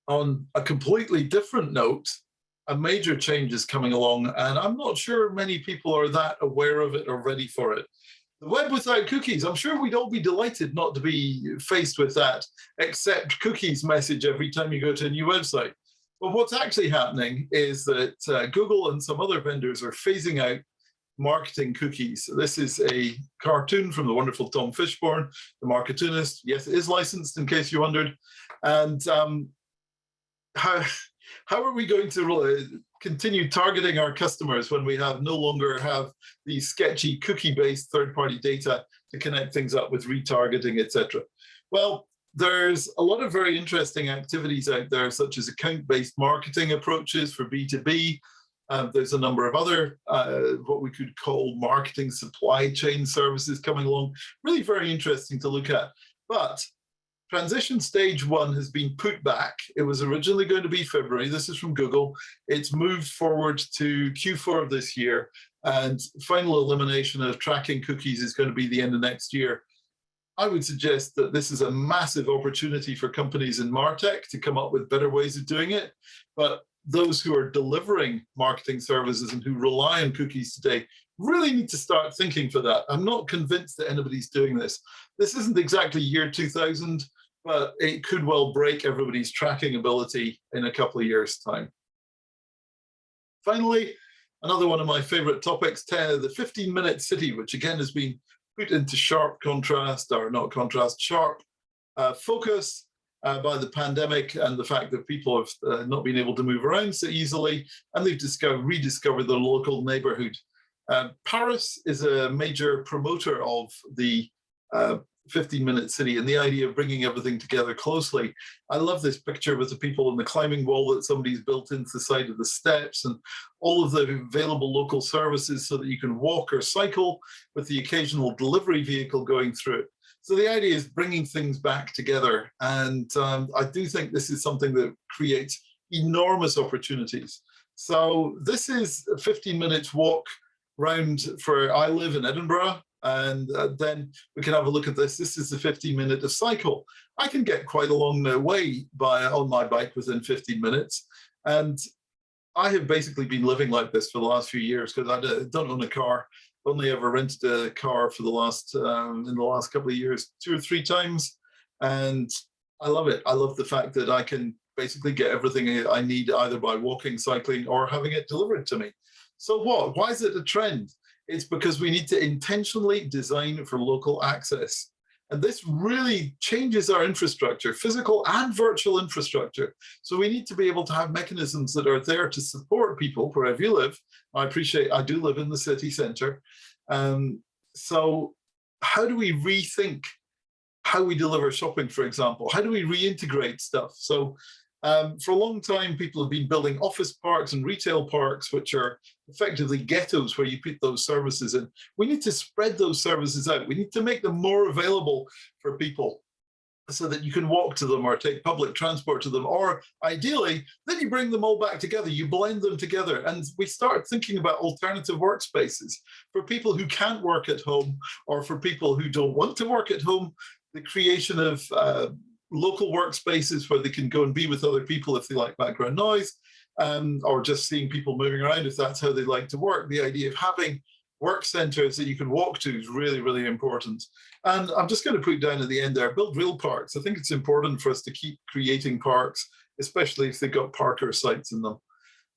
On a completely different note, a major change is coming along, and I'm not sure many people are that aware of it or ready for it. The web without cookies, I'm sure we'd all be delighted not to be faced with that accept cookies message every time you go to a new website. But what's actually happening is that Google and some other vendors are phasing out marketing cookies. This is a cartoon from the wonderful Tom Fishburne, the Marketoonist. Yes, it is licensed, in case you wondered. And how are we going to continue targeting our customers when we no longer have these sketchy cookie-based third-party data to connect things up with retargeting, etc.? Well, there's a lot of very interesting activities out there, such as account-based marketing approaches for B2B. There's a number of other, what we could call marketing supply chain services coming along. Really very interesting to look at. But transition stage 1 has been put back. It was originally going to be February. This is from Google. It's moved forward to Q4 of this year. And final elimination of tracking cookies is going to be the end of next year. I would suggest that this is a massive opportunity for companies in MarTech to come up with better ways of doing it. But those who are delivering marketing services and who rely on cookies today really need to start thinking for that. I'm not convinced that anybody's doing this. This isn't exactly year 2000, but it could well break everybody's tracking ability in a couple of years' time. Finally, another one of my favorite topics, the 15-minute city, which again has been put into sharp contrast, or not contrast, sharp focus. by the pandemic and the fact that people have not been able to move around so easily, and they've rediscovered their local neighborhood. Paris is a major promoter of the 15-minute city and the idea of bringing everything together closely. I love this picture with the people in the climbing wall that somebody's built into the side of the steps, and all of the available local services so that you can walk or cycle with the occasional delivery vehicle going through it. So the idea is bringing things back together. And I do think this is something that creates enormous opportunities. So this is a 15 minutes walk round for, I live in Edinburgh, and then we can have a look at this. This is the 15-minute of cycle. I can get quite a long way on my bike within 15 minutes. And I have basically been living like this for the last few years because I don't own a car. Only ever rented a car for the last, in the last couple of years, 2 or 3 times. And I love it. I love the fact that I can basically get everything I need either by walking, cycling, or having it delivered to me. So what? Why is it a trend? It's because we need to intentionally design for local access. And this really changes our infrastructure, physical and virtual infrastructure. So we need to be able to have mechanisms that are there to support people wherever you live. I do live in the city centre. So how do we rethink how we deliver shopping, for example? How do we reintegrate stuff? So for a long time, people have been building office parks and retail parks, which are effectively ghettos where you put those services in. We need to spread those services out. We need to make them more available for people so that you can walk to them or take public transport to them, or ideally, then you bring them all back together, you blend them together, and we start thinking about alternative workspaces for people who can't work at home, or for people who don't want to work at home, the creation of local workspaces where they can go and be with other people if they like background noise, or just seeing people moving around if that's how they like to work. The idea of having work centres that you can walk to is really, really important. And I'm just going to put down at the end there, build real parks. I think it's important for us to keep creating parks, especially if they've got Parker sites in them.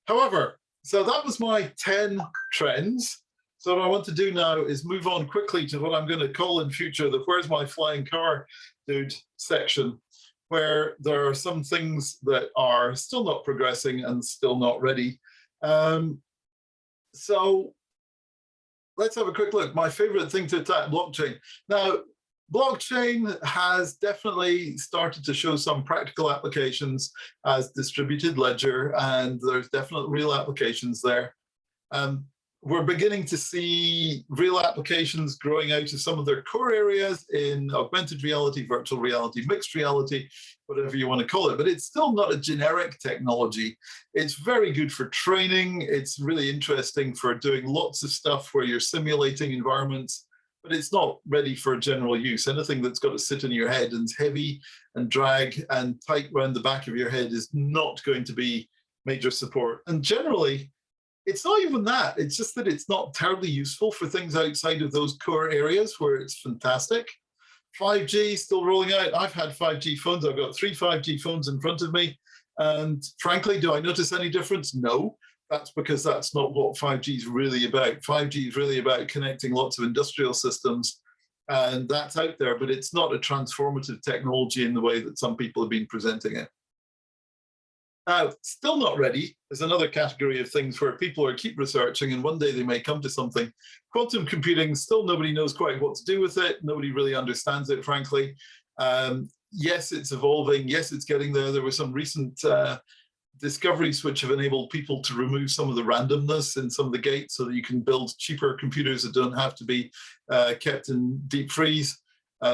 However, so that was my 10 trends. So what I want to do now is move on quickly to what I'm going to call in future the Where's My Flying Car Dude section, where there are some things that are still not progressing and still not ready. So let's have a quick look. My favorite thing to attack, blockchain. Now, blockchain has definitely started to show some practical applications as distributed ledger, and there's definite real applications there. We're beginning to see real applications growing out of some of their core areas in augmented reality, virtual reality, mixed reality, whatever you want to call it, but it's still not a generic technology. It's very good for training. It's really interesting for doing lots of stuff where you're simulating environments, but it's not ready for general use. Anything that's got to sit in your head and is heavy and drag and tight around the back of your head is not going to be major support. And generally, it's not even that. It's just that it's not terribly useful for things outside of those core areas where it's fantastic. 5G still rolling out. I've had 5G phones. I've got 3 5G phones in front of me. And frankly, do I notice any difference? No. That's because that's not what 5G is really about. 5G is really about connecting lots of industrial systems. And that's out there, but it's not a transformative technology in the way that some people have been presenting it. Now, still not ready is another category of things where people keep researching and one day they may come to something. Quantum computing, still nobody knows quite what to do with it. Nobody really understands it, frankly. Yes, it's evolving. Yes, it's getting there. There were some recent discoveries which have enabled people to remove some of the randomness in some of the gates so that you can build cheaper computers that don't have to be kept in deep freeze.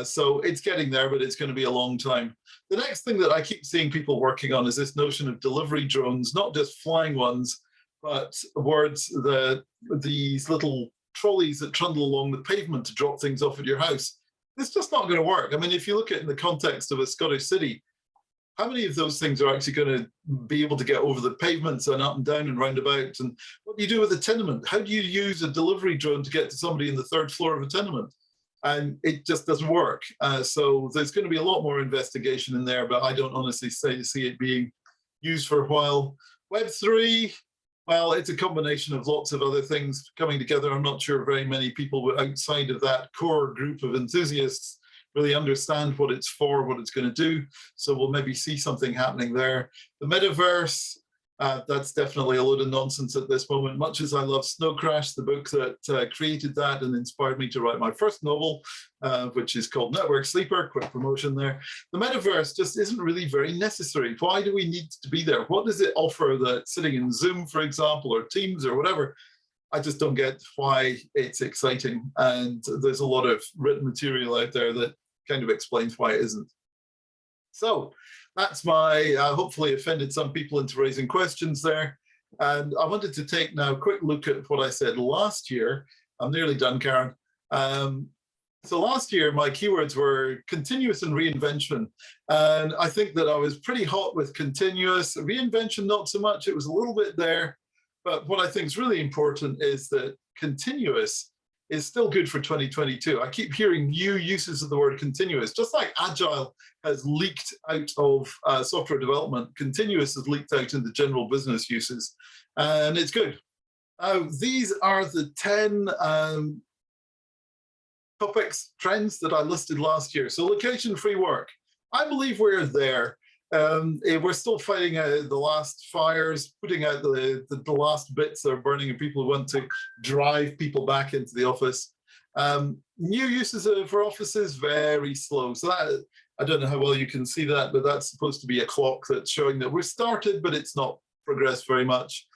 So it's getting there, but it's going to be a long time. The next thing that I keep seeing people working on is this notion of delivery drones, not just flying ones, but these little trolleys that trundle along the pavement to drop things off at your house. It's just not going to work. I mean, if you look at it in the context of a Scottish city, how many of those things are actually going to be able to get over the pavements and up and down and round about? And what do you do with a tenement? How do you use a delivery drone to get to somebody in the 3rd floor of a tenement? And it just doesn't work. So there's going to be a lot more investigation in there, but I don't honestly see it being used for a while. Web3, well, it's a combination of lots of other things coming together. I'm not sure very many people outside of that core group of enthusiasts really understand what it's for, what it's going to do. So we'll maybe see something happening there. The metaverse, that's definitely a load of nonsense at this moment. Much as I love Snow Crash, the book that created that and inspired me to write my first novel, which is called Network Sleeper, quick promotion there. The metaverse just isn't really very necessary. Why do we need to be there? What does it offer that sitting in Zoom, for example, or Teams or whatever? I just don't get why it's exciting. And there's a lot of written material out there that kind of explains why it isn't. So that's my, hopefully offended some people into raising questions there. And I wanted to take now a quick look at what I said last year. I'm nearly done, Karen. So last year, my keywords were continuous and reinvention. And I think that I was pretty hot with continuous. Reinvention, not so much. It was a little bit there. But what I think is really important is that continuous is still good for 2022. I keep hearing new uses of the word continuous. Just like agile has leaked out of software development, continuous has leaked out into general business uses, and it's good. These are the 10 topics, trends that I listed last year. So location-free work. I believe we're there. We're still fighting the last fires, putting out the last bits that are burning, and people who want to drive people back into the office. New uses for offices, very slow. So that, I don't know how well you can see that, but that's supposed to be a clock that's showing that we're started, but it's not progressed very much.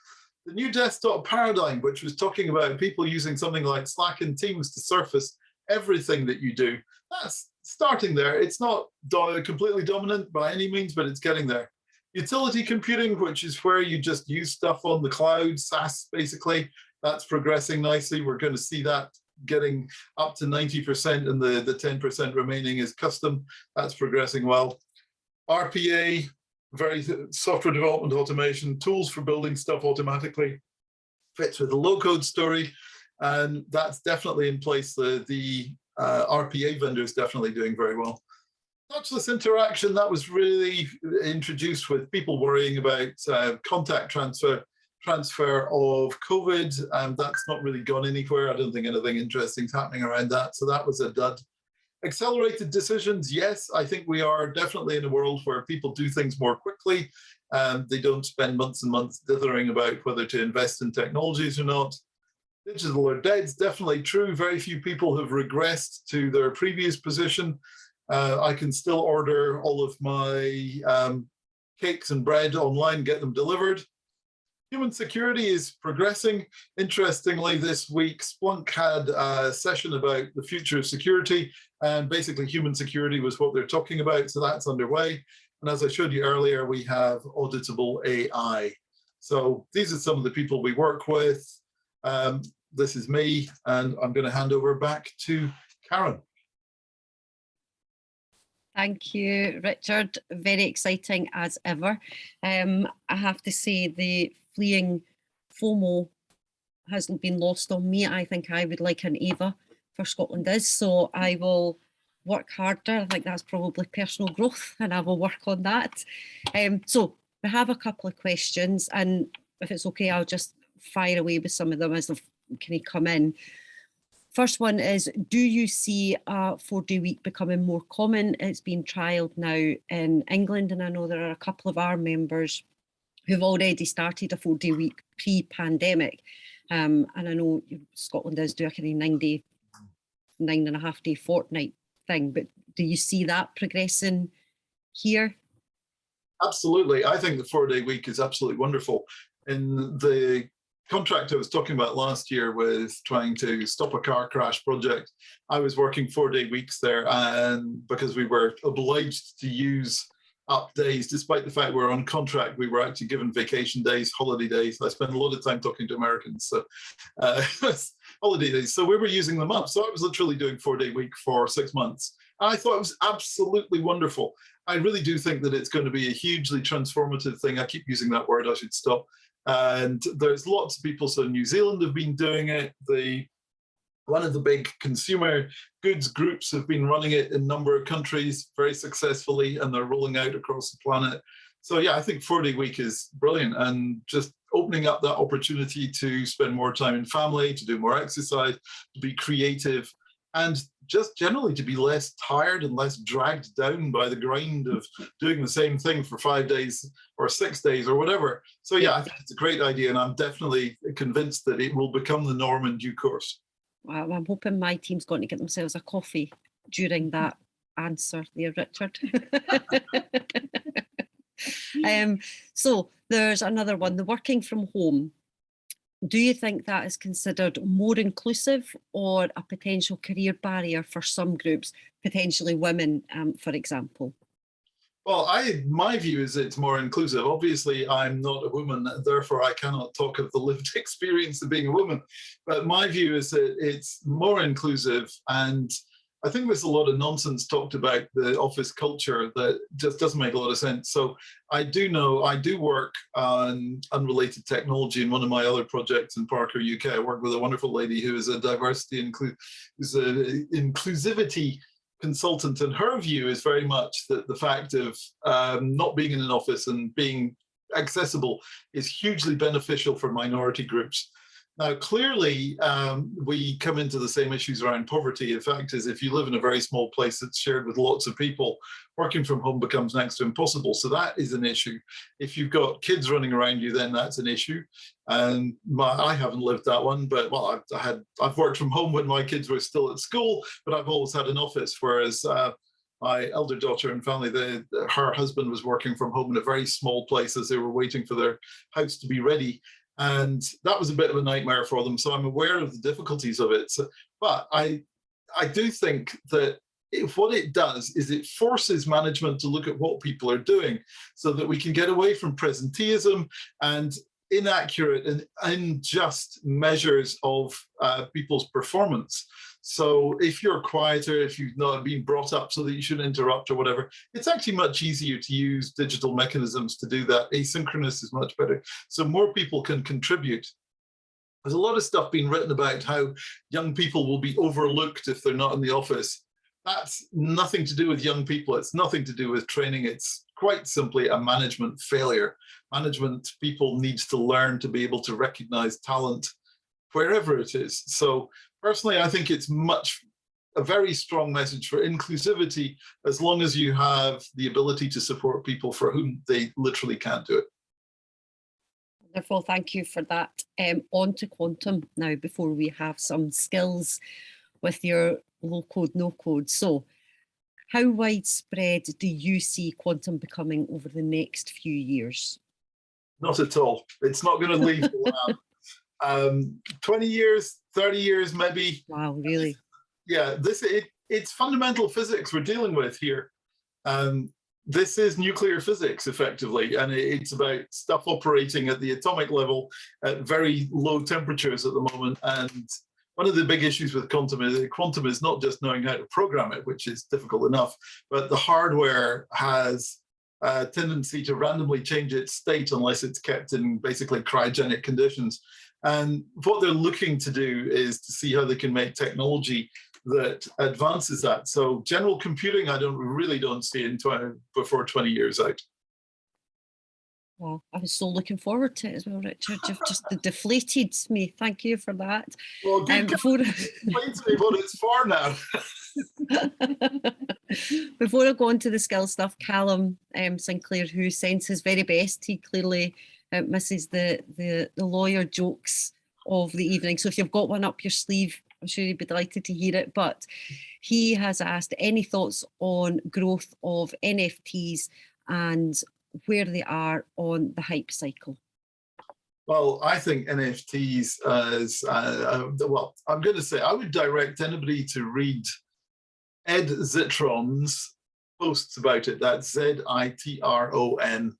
The new desktop paradigm, which was talking about people using something like Slack and Teams to surface everything that you do, that's starting there. It's not completely dominant by any means, but it's getting there. Utility computing, which is where you just use stuff on the cloud, SaaS basically, that's progressing nicely. We're going to see that getting up to 90%, and the 10% remaining is custom. That's progressing well. RPA, very software development automation, tools for building stuff automatically, fits with the low-code story, and that's definitely in place. The RPA vendor is definitely doing very well. Touchless interaction, that was really introduced with people worrying about contact transfer of COVID, and that's not really gone anywhere. I don't think anything interesting is happening around that, so that was a dud. Accelerated decisions, yes, I think we are definitely in a world where people do things more quickly. They don't spend months and months dithering about whether to invest in technologies or not. Digital or dead is definitely true. Very few people have regressed to their previous position. I can still order all of my cakes and bread online, get them delivered. Human security is progressing. Interestingly, this week, Splunk had a session about the future of security, and basically human security was what they're talking about, so that's underway. And as I showed you earlier, we have auditable AI. So these are some of the people we work with. This is me, and I'm going to hand over back to Karen. Thank you, Richard. Very exciting as ever. I have to say the fleeing FOMO hasn't been lost on me. I think I would like an AVA for Scotland Is, so I will work harder. I think that's probably personal growth, and I will work on that. So we have a couple of questions, and if it's okay, I'll just fire away with some of them as they kind of come in. First one is, do you see a 4-day week becoming more common? It's been trialled now in England, and I know there are a couple of our members who've already started a 4-day week pre-pandemic. And I know Scotland does do a kind of 9.5 day fortnight thing, but do you see that progressing here? Absolutely. I think the 4-day week is absolutely wonderful. In the contract I was talking about last year with trying to stop a car crash project, I was working 4-day weeks there, and because we were obliged to use up days, despite the fact we're on contract, we were actually given vacation days, holiday days. I spend a lot of time talking to Americans, so holiday days. So we were using them up. So I was literally doing 4-day week for 6 months. I thought it was absolutely wonderful. I really do think that it's going to be a hugely transformative thing. I keep using that word, I should stop. And there's lots of people. So New Zealand have been doing it. One of the big consumer goods groups have been running it in a number of countries very successfully, and they're rolling out across the planet. So yeah, I think 4-day week is brilliant, and just opening up that opportunity to spend more time in family, to do more exercise, to be creative, and just generally to be less tired and less dragged down by the grind of doing the same thing for 5 days or 6 days or whatever. So yeah, I think it's a great idea, and I'm definitely convinced that it will become the norm in due course. Well, I'm hoping my team's going to get themselves a coffee during that answer there, Richard. So there's another one, the working from home. Do you think that is considered more inclusive or a potential career barrier for some groups, potentially women, for example? Well, my view is it's more inclusive. Obviously, I'm not a woman, therefore I cannot talk of the lived experience of being a woman. But my view is that it's more inclusive, and I think there's a lot of nonsense talked about the office culture that just doesn't make a lot of sense. So I do work on unrelated technology in one of my other projects in Parker, UK. I work with a wonderful lady who is a who's an inclusivity consultant, and her view is very much that the fact of not being in an office and being accessible is hugely beneficial for minority groups. Now, clearly, we come into the same issues around poverty. The fact is, if you live in a very small place that's shared with lots of people, working from home becomes next to impossible. So that is an issue. If you've got kids running around you, then that's an issue. And I haven't lived that one, but well, I've worked from home when my kids were still at school, but I've always had an office. Whereas my elder daughter and family, her husband was working from home in a very small place as they were waiting for their house to be ready. And that was a bit of a nightmare for them. So I'm aware of the difficulties of it. So, but I do think that what it does is it forces management to look at what people are doing so that we can get away from presenteeism and inaccurate and unjust measures of people's performance. So if you're quieter, if you've not been brought up so that you shouldn't interrupt or whatever, it's actually much easier to use digital mechanisms to do that. Asynchronous is much better. So more people can contribute. There's a lot of stuff being written about how young people will be overlooked if they're not in the office. That's nothing to do with young people. It's nothing to do with training. It's quite simply a management failure. Management people needs to learn to be able to recognize talent wherever it is. So personally, I think it's a very strong message for inclusivity, as long as you have the ability to support people for whom they literally can't do it. Wonderful, thank you for that. On to quantum now, before we have some skills with your low code, no code. So how widespread do you see quantum becoming over the next few years? Not at all. It's not going to leave the lab. 20 years, 30 years, maybe. Wow, really? Yeah, it's fundamental physics we're dealing with here. This is nuclear physics, effectively, and it's about stuff operating at the atomic level at very low temperatures at the moment. And one of the big issues with quantum is not just knowing how to program it, which is difficult enough, but the hardware has a tendency to randomly change its state unless it's kept in basically cryogenic conditions. And what they're looking to do is to see how they can make technology that advances that. So general computing, I really don't see before 20 years out. Well, I was so looking forward to it as well, Richard. You've just deflated me. Thank you for that. Well, explain to me what it's for now. Before I go on to the skill stuff, Callum Sinclair, who sends his very best, he clearly misses the lawyer jokes of the evening. So if you've got one up your sleeve, I'm sure you'd be delighted to hear it. But he has asked any thoughts on growth of NFTs and where they are on the hype cycle. Well, I think NFTs well, I'm going to say I would direct anybody to read Ed Zitron's posts about it. That's Zitron.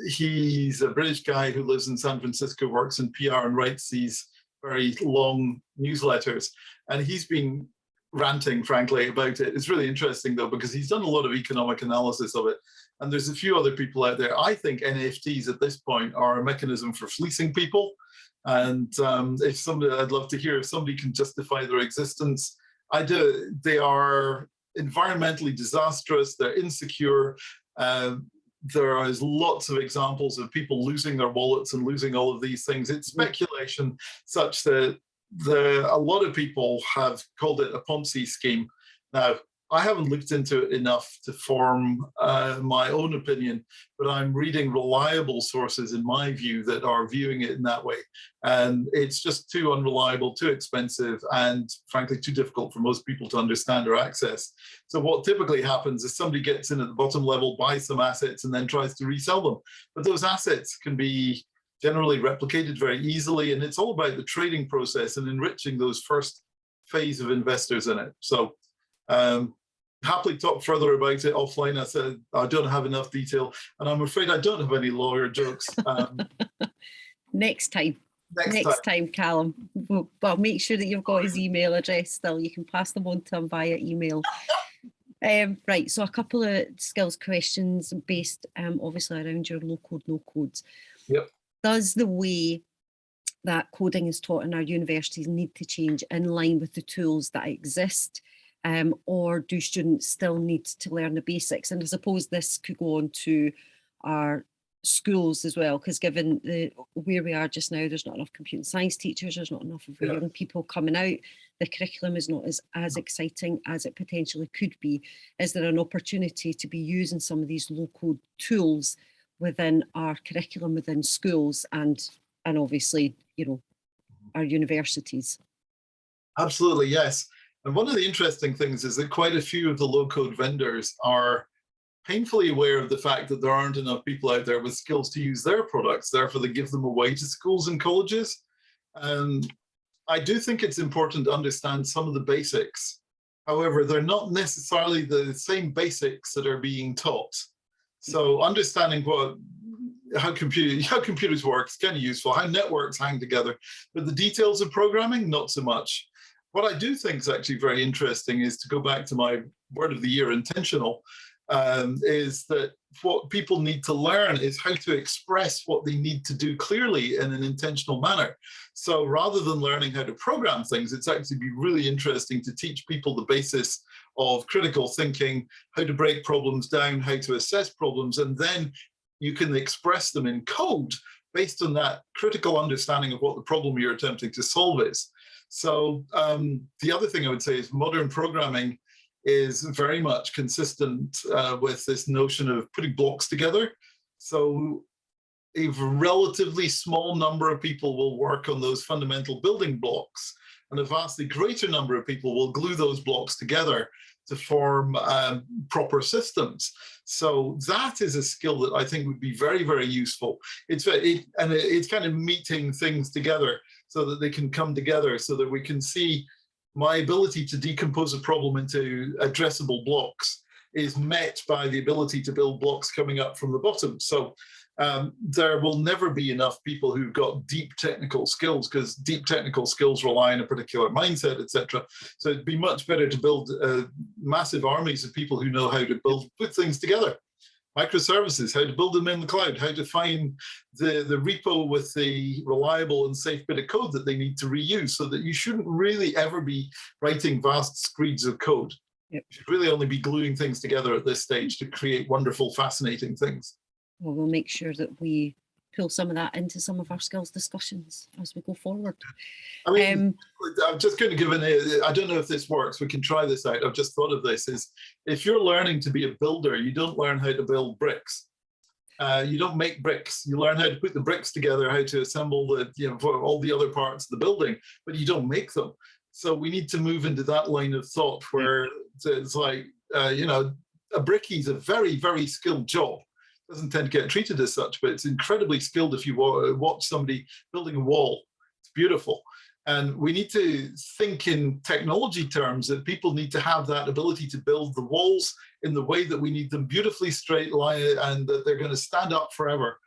He's a British guy who lives in San Francisco, works in PR and writes these very long newsletters. And he's been ranting, frankly, about it. It's really interesting, though, because he's done a lot of economic analysis of it. And there's a few other people out there. I think NFTs at this point are a mechanism for fleecing people. And I'd love to hear if somebody can justify their existence. I do. They are environmentally disastrous. They're insecure. There is lots of examples of people losing their wallets and losing all of these things. It's speculation such that a lot of people have called it a Ponzi scheme. Now, I haven't looked into it enough to form my own opinion, but I'm reading reliable sources, in my view, that are viewing it in that way. And it's just too unreliable, too expensive, and frankly, too difficult for most people to understand or access. So what typically happens is somebody gets in at the bottom level, buys some assets, and then tries to resell them. But those assets can be generally replicated very easily, and it's all about the trading process and enriching those first phase of investors in it. So happily talk further about it offline. I said I don't have enough detail, and I'm afraid I don't have any lawyer jokes. Next time. Next time, Callum. But make sure that you've got his email address still. You can pass them on to him via email. Right, so a couple of skills questions based obviously around your low code, no codes. Yep. Does the way that coding is taught in our universities need to change in line with the tools that exist? Or do students still need to learn the basics? And I suppose this could go on to our schools as well, because given where we are just now, there's not enough computer science teachers, there's not enough of young people coming out, the curriculum is not as exciting as it potentially could be. Is there an opportunity to be using some of these low-code tools within our curriculum, within schools, and obviously, you know, our universities? Absolutely, yes. And one of the interesting things is that quite a few of the low-code vendors are painfully aware of the fact that there aren't enough people out there with skills to use their products. Therefore, they give them away to schools and colleges. I do think it's important to understand some of the basics. However, they're not necessarily the same basics that are being taught. So understanding how computers work is kind of useful, how networks hang together, but the details of programming, not so much. What I do think is actually very interesting is to go back to my word of the year, intentional, is that what people need to learn is how to express what they need to do clearly in an intentional manner. So rather than learning how to program things, it's actually be really interesting to teach people the basis of critical thinking, how to break problems down, how to assess problems, and then you can express them in code based on that critical understanding of what the problem you're attempting to solve is. So the other thing I would say is modern programming is very much consistent with this notion of putting blocks together. So a relatively small number of people will work on those fundamental building blocks, and a vastly greater number of people will glue those blocks together to form proper systems. So that is a skill that I think would be very, very useful. It's kind of meeting things together so that they can come together, so that we can see my ability to decompose a problem into addressable blocks is met by the ability to build blocks coming up from the bottom. So there will never be enough people who've got deep technical skills, because deep technical skills rely on a particular mindset, etc. So it'd be much better to build massive armies of people who know how to put things together. Microservices, how to build them in the cloud, how to find the repo with the reliable and safe bit of code that they need to reuse, so that you shouldn't really ever be writing vast screeds of code. Yep. You should really only be gluing things together at this stage to create wonderful, fascinating things. Well, we'll make sure that we pull some of that into some of our skills discussions as we go forward. I mean, I'm just going to give I don't know if this works, we can try this out. I've just thought of this, is if you're learning to be a builder, you don't learn how to build bricks. You don't make bricks. You learn how to put the bricks together, how to assemble for all the other parts of the building, but you don't make them. So we need to move into that line of thought where it's like, a brickie is a very, very skilled job. Doesn't tend to get treated as such, but it's incredibly skilled. If you watch somebody building a wall, it's beautiful. And we need to think in technology terms that people need to have that ability to build the walls in the way that we need them, beautifully straight line, and that they're going to stand up forever.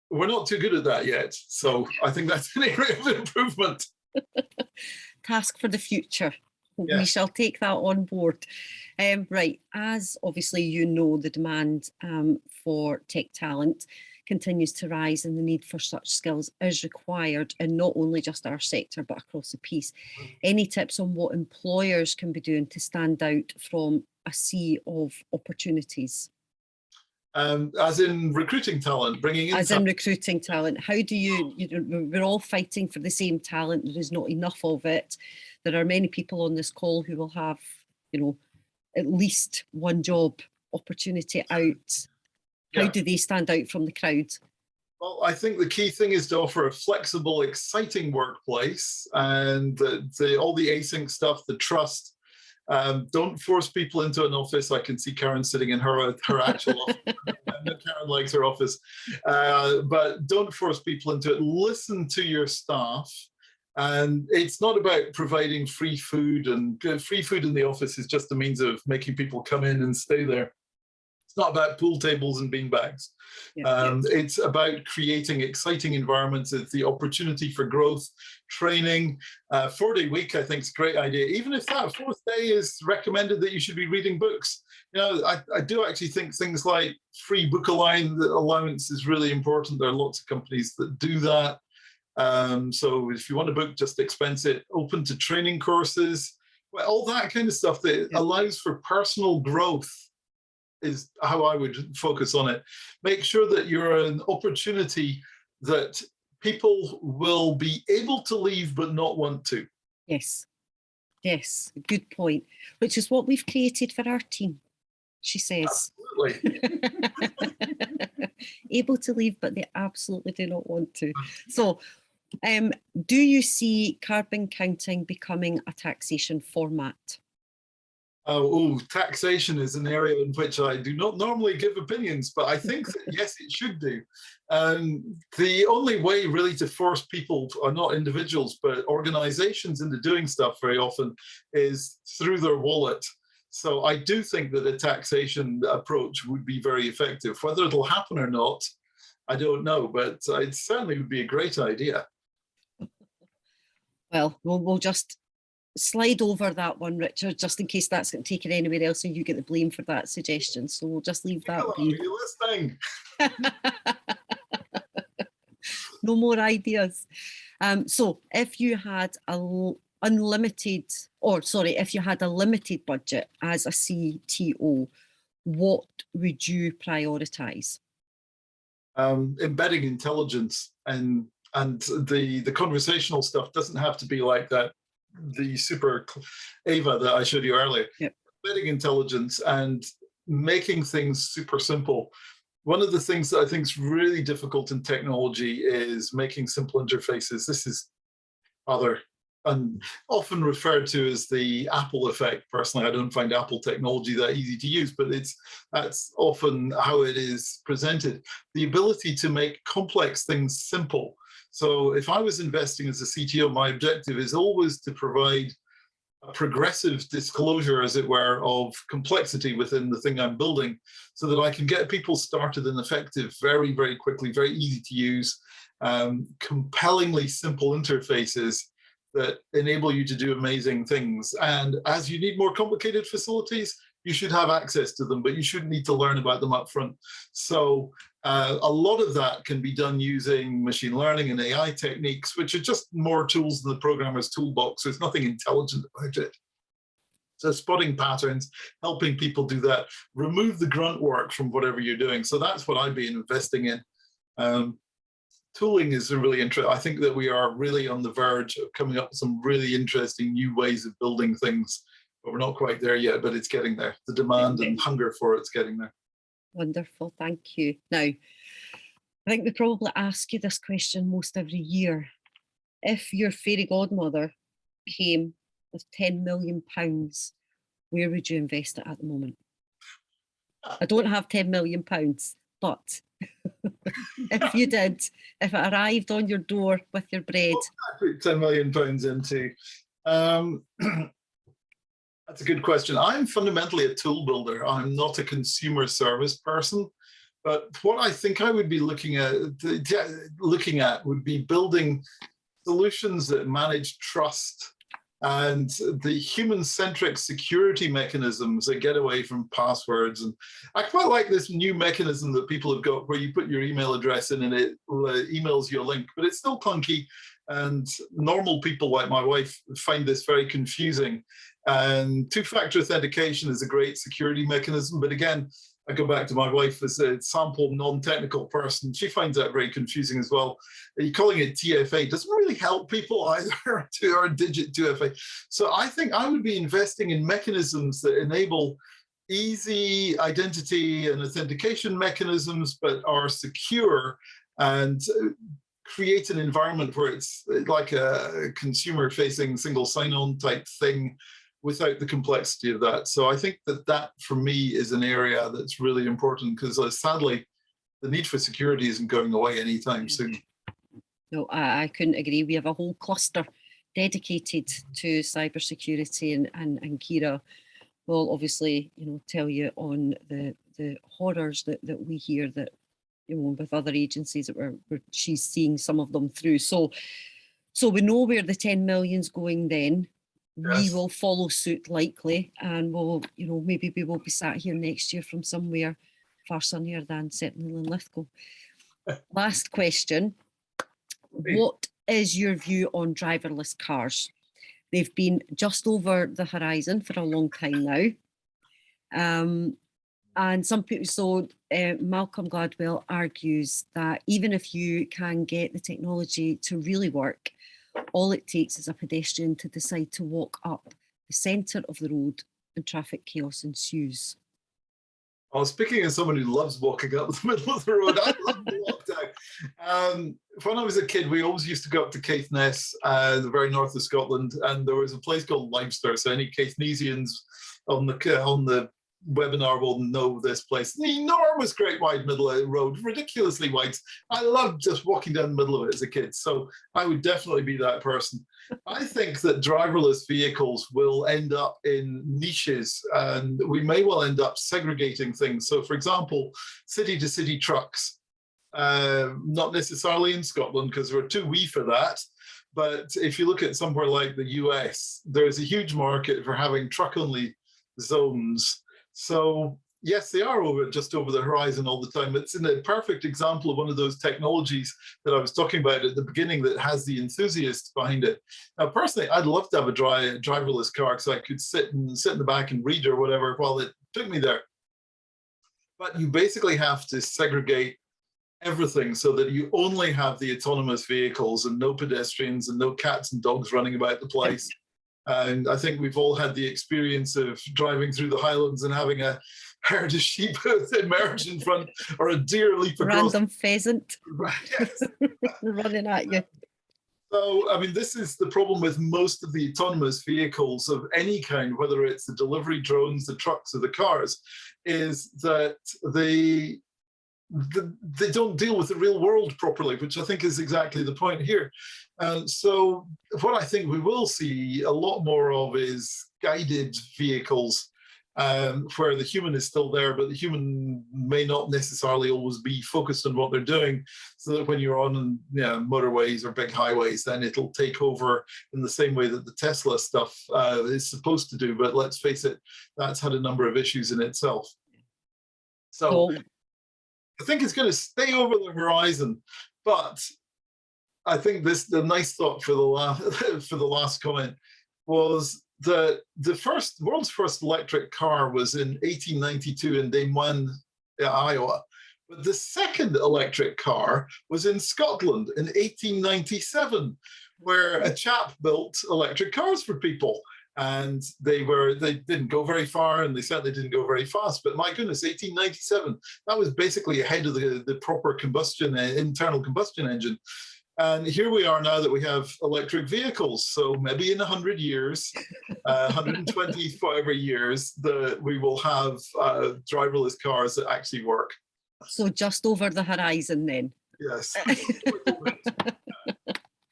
We're not too good at that yet. So I think that's an area of improvement. Task for the future. Yeah. We shall take that on board. Right, as obviously the demand for tech talent continues to rise, and the need for such skills is required in not only just our sector but across the piece. Any tips on what employers can be doing to stand out from a sea of opportunities? As in recruiting talent, bringing in As in talent. recruiting talent, how do you know, we're all fighting for the same talent. There is not enough of it. There are many people on this call who will have, you know, at least one job opportunity out. How Yeah. do they stand out from the crowd? Well, I think the key thing is to offer a flexible, exciting workplace, and all the async stuff, the trust. Don't force people into an office. I can see Karen sitting in her actual office. I know Karen likes her office, but don't force people into it. Listen to your staff. And it's not about providing free food, and free food in the office is just a means of making people come in and stay there. It's not about pool tables and beanbags. It's about creating exciting environments. It's the opportunity for growth, training. 4-day week, I think, is a great idea. Even if that 4th day is recommended that you should be reading books. You know, I do actually think things like free book allowance is really important. There are lots of companies that do that. So if you want a book, just expense it. Open to training courses. Well, all that kind of stuff that allows for personal growth is how I would focus on it. Make sure that you're an opportunity that people will be able to leave but not want to. Yes, yes, good point. Which is what we've created for our team, she says. Absolutely. Able to leave, but they absolutely do not want to. So, do you see carbon counting becoming a taxation format? Taxation is an area in which I do not normally give opinions, but I think that yes, it should do. The only way really to force people, or not individuals, but organizations into doing stuff very often is through their wallet. So I do think that a taxation approach would be very effective. Whether it'll happen or not, I don't know, but it certainly would be a great idea. Well, we'll just slide over that one, Richard, just in case that's getting taken anywhere else and you get the blame for that suggestion. So we'll just leave that be. Are you listening? No more ideas. So if you had if you had a limited budget as a CTO, what would you prioritize? Embedding intelligence, and the conversational stuff doesn't have to be like that. The super Ava that I showed you earlier. Yep. Embedding intelligence and making things super simple. One of the things that I think is really difficult in technology is making simple interfaces. This is rather often referred to as the Apple effect. Personally, I don't find Apple technology that easy to use, but that's often how it is presented. The ability to make complex things simple. So if I was investing as a CTO, my objective is always to provide a progressive disclosure, as it were, of complexity within the thing I'm building, so that I can get people started and effective very, very quickly, very easy to use, compellingly simple interfaces that enable you to do amazing things. And as you need more complicated facilities, you should have access to them, but you shouldn't need to learn about them up front. So a lot of that can be done using machine learning and AI techniques, which are just more tools in the programmer's toolbox. There's nothing intelligent about it. So spotting patterns, helping people do that, remove the grunt work from whatever you're doing. So that's what I'd be investing in. Tooling is a really interesting. I think that we are really on the verge of coming up with some really interesting new ways of building things, but we're not quite there yet, but it's getting there. The demand and hunger for it's getting there. Wonderful, thank you. Now, I think we probably ask you this question most every year. If your fairy godmother came with £10 million, where would you invest it at the moment? I don't have £10 million, but if you did, if it arrived on your door with your bread. I put £10 million into. That's a good question. I'm fundamentally a tool builder. I'm not a consumer service person, but what I think I would be looking at would be building solutions that manage trust and the human-centric security mechanisms that get away from passwords. And I quite like this new mechanism that people have got where you put your email address in and it emails you a link, but it's still clunky. And normal people like my wife find this very confusing. And two-factor authentication is a great security mechanism. But again, I go back to my wife as a sample non-technical person. She finds that very confusing as well. Calling it TFA doesn't really help people either, or digit 2FA. So I think I would be investing in mechanisms that enable easy identity and authentication mechanisms, but are secure and create an environment where it's like a consumer-facing single sign-on type thing without the complexity of that. So I think that for me is an area that's really important, because sadly, the need for security isn't going away anytime soon. No, I couldn't agree. We have a whole cluster dedicated to cybersecurity, and Kira will obviously, tell you on the horrors that we hear, that, with other agencies that where she's seeing some of them through. So we know where the 10 million's going then. Yes. We will follow suit likely, and we'll, maybe we will be sat here next year from somewhere far sunnier than certainly Linlithgow. Last question. What is your view on driverless cars? They've been just over the horizon for a long time now. And some people, so Malcolm Gladwell argues that even if you can get the technology to really work, all it takes is a pedestrian to decide to walk up the centre of the road and traffic chaos ensues. Well, speaking as someone who loves walking up the middle of the road, I love the lockdown. When I was a kid, we always used to go up to Caithness, the very north of Scotland, and there was a place called Leinster. So any Caithnesians on the webinar will know this place. An enormous great wide middle of the road, ridiculously wide. I loved just walking down the middle of it as a kid. So I would definitely be that person. I think that driverless vehicles will end up in niches, and we may well end up segregating things. So for example, city-to-city trucks, not necessarily in Scotland because we're too wee for that. But if you look at somewhere like the US, there's a huge market for having truck-only zones. So yes, they are just over the horizon all the time. It's in a perfect example of one of those technologies that I was talking about at the beginning that has the enthusiasts behind it. Now, personally, I'd love to have a driverless car so I could sit in the back and read or whatever while it took me there. But you basically have to segregate everything so that you only have the autonomous vehicles and no pedestrians and no cats and dogs running about the place. And I think we've all had the experience of driving through the Highlands and having a herd of sheep emerge in front, or a deer leap across. Random pheasant Yes. running at you. So, I mean, this is the problem with most of the autonomous vehicles of any kind, whether it's the delivery drones, the trucks, or the cars, is that they don't deal with the real world properly, which I think is exactly the point here. So what I think we will see a lot more of is guided vehicles, where the human is still there, but the human may not necessarily always be focused on what they're doing, so that when you're on motorways or big highways, then it'll take over in the same way that the Tesla stuff is supposed to do. But let's face it, that's had a number of issues in itself. So I think it's going to stay over the horizon, but I think the nice thought for the last comment was that the world's first electric car was in 1892 in Des Moines, Iowa, but the second electric car was in Scotland in 1897, where a chap built electric cars for people. And they didn't go very far, and they certainly didn't go very fast. But my goodness, 1897, that was basically ahead of the proper internal combustion engine. And here we are now that we have electric vehicles. So maybe in 100 years, 125 years, that we will have driverless cars that actually work. So just over the horizon then. Yes.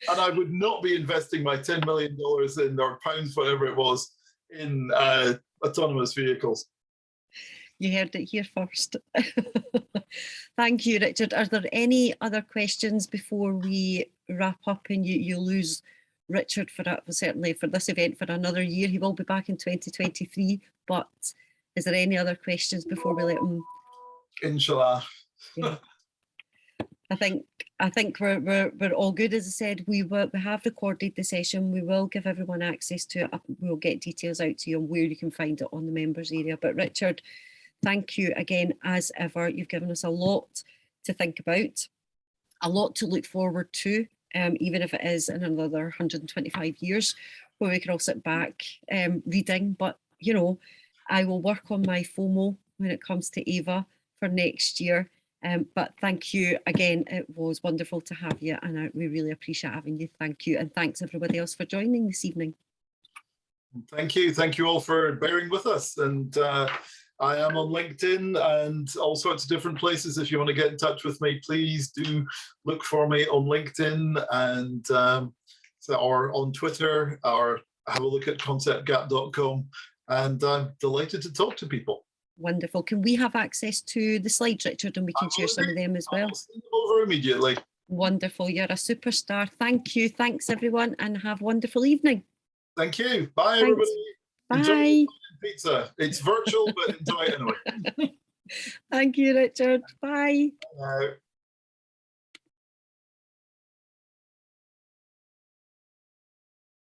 And I would not be investing my $10 million in, or pounds, whatever it was, in autonomous vehicles. You heard it here first. Thank you, Richard. Are there any other questions before we wrap up and you lose Richard certainly for this event for another year? He will be back in 2023, but is there any other questions before we let him? Inshallah. Yeah. I think we're all good. As I said, we have recorded the session. We will give everyone access to it. We'll get details out to you on where you can find it on the members area. But Richard, thank you again, as ever. You've given us a lot to think about, a lot to look forward to, even if it is in another 125 years, where we can all sit back reading. But, you know, I will work on my FOMO when it comes to Ava for next year. But thank you again. It was wonderful to have you, and we really appreciate having you. Thank you. And thanks everybody else for joining this evening. Thank you. Thank you all for bearing with us. And I am on LinkedIn and all sorts of different places. If you want to get in touch with me, please do look for me on LinkedIn and or on Twitter, or have a look at conceptgap.com. And I'm delighted to talk to people. Wonderful. Can we have access to the slides, Richard, and we can share some of them as well? I'll send them over immediately. Wonderful. You're a superstar. Thank you. Thanks, everyone, and have a wonderful evening. Thank you. Bye, Thanks. everybody. Bye. Enjoy pizza. It's virtual, but enjoy it anyway. Thank you, Richard. Bye. Bye.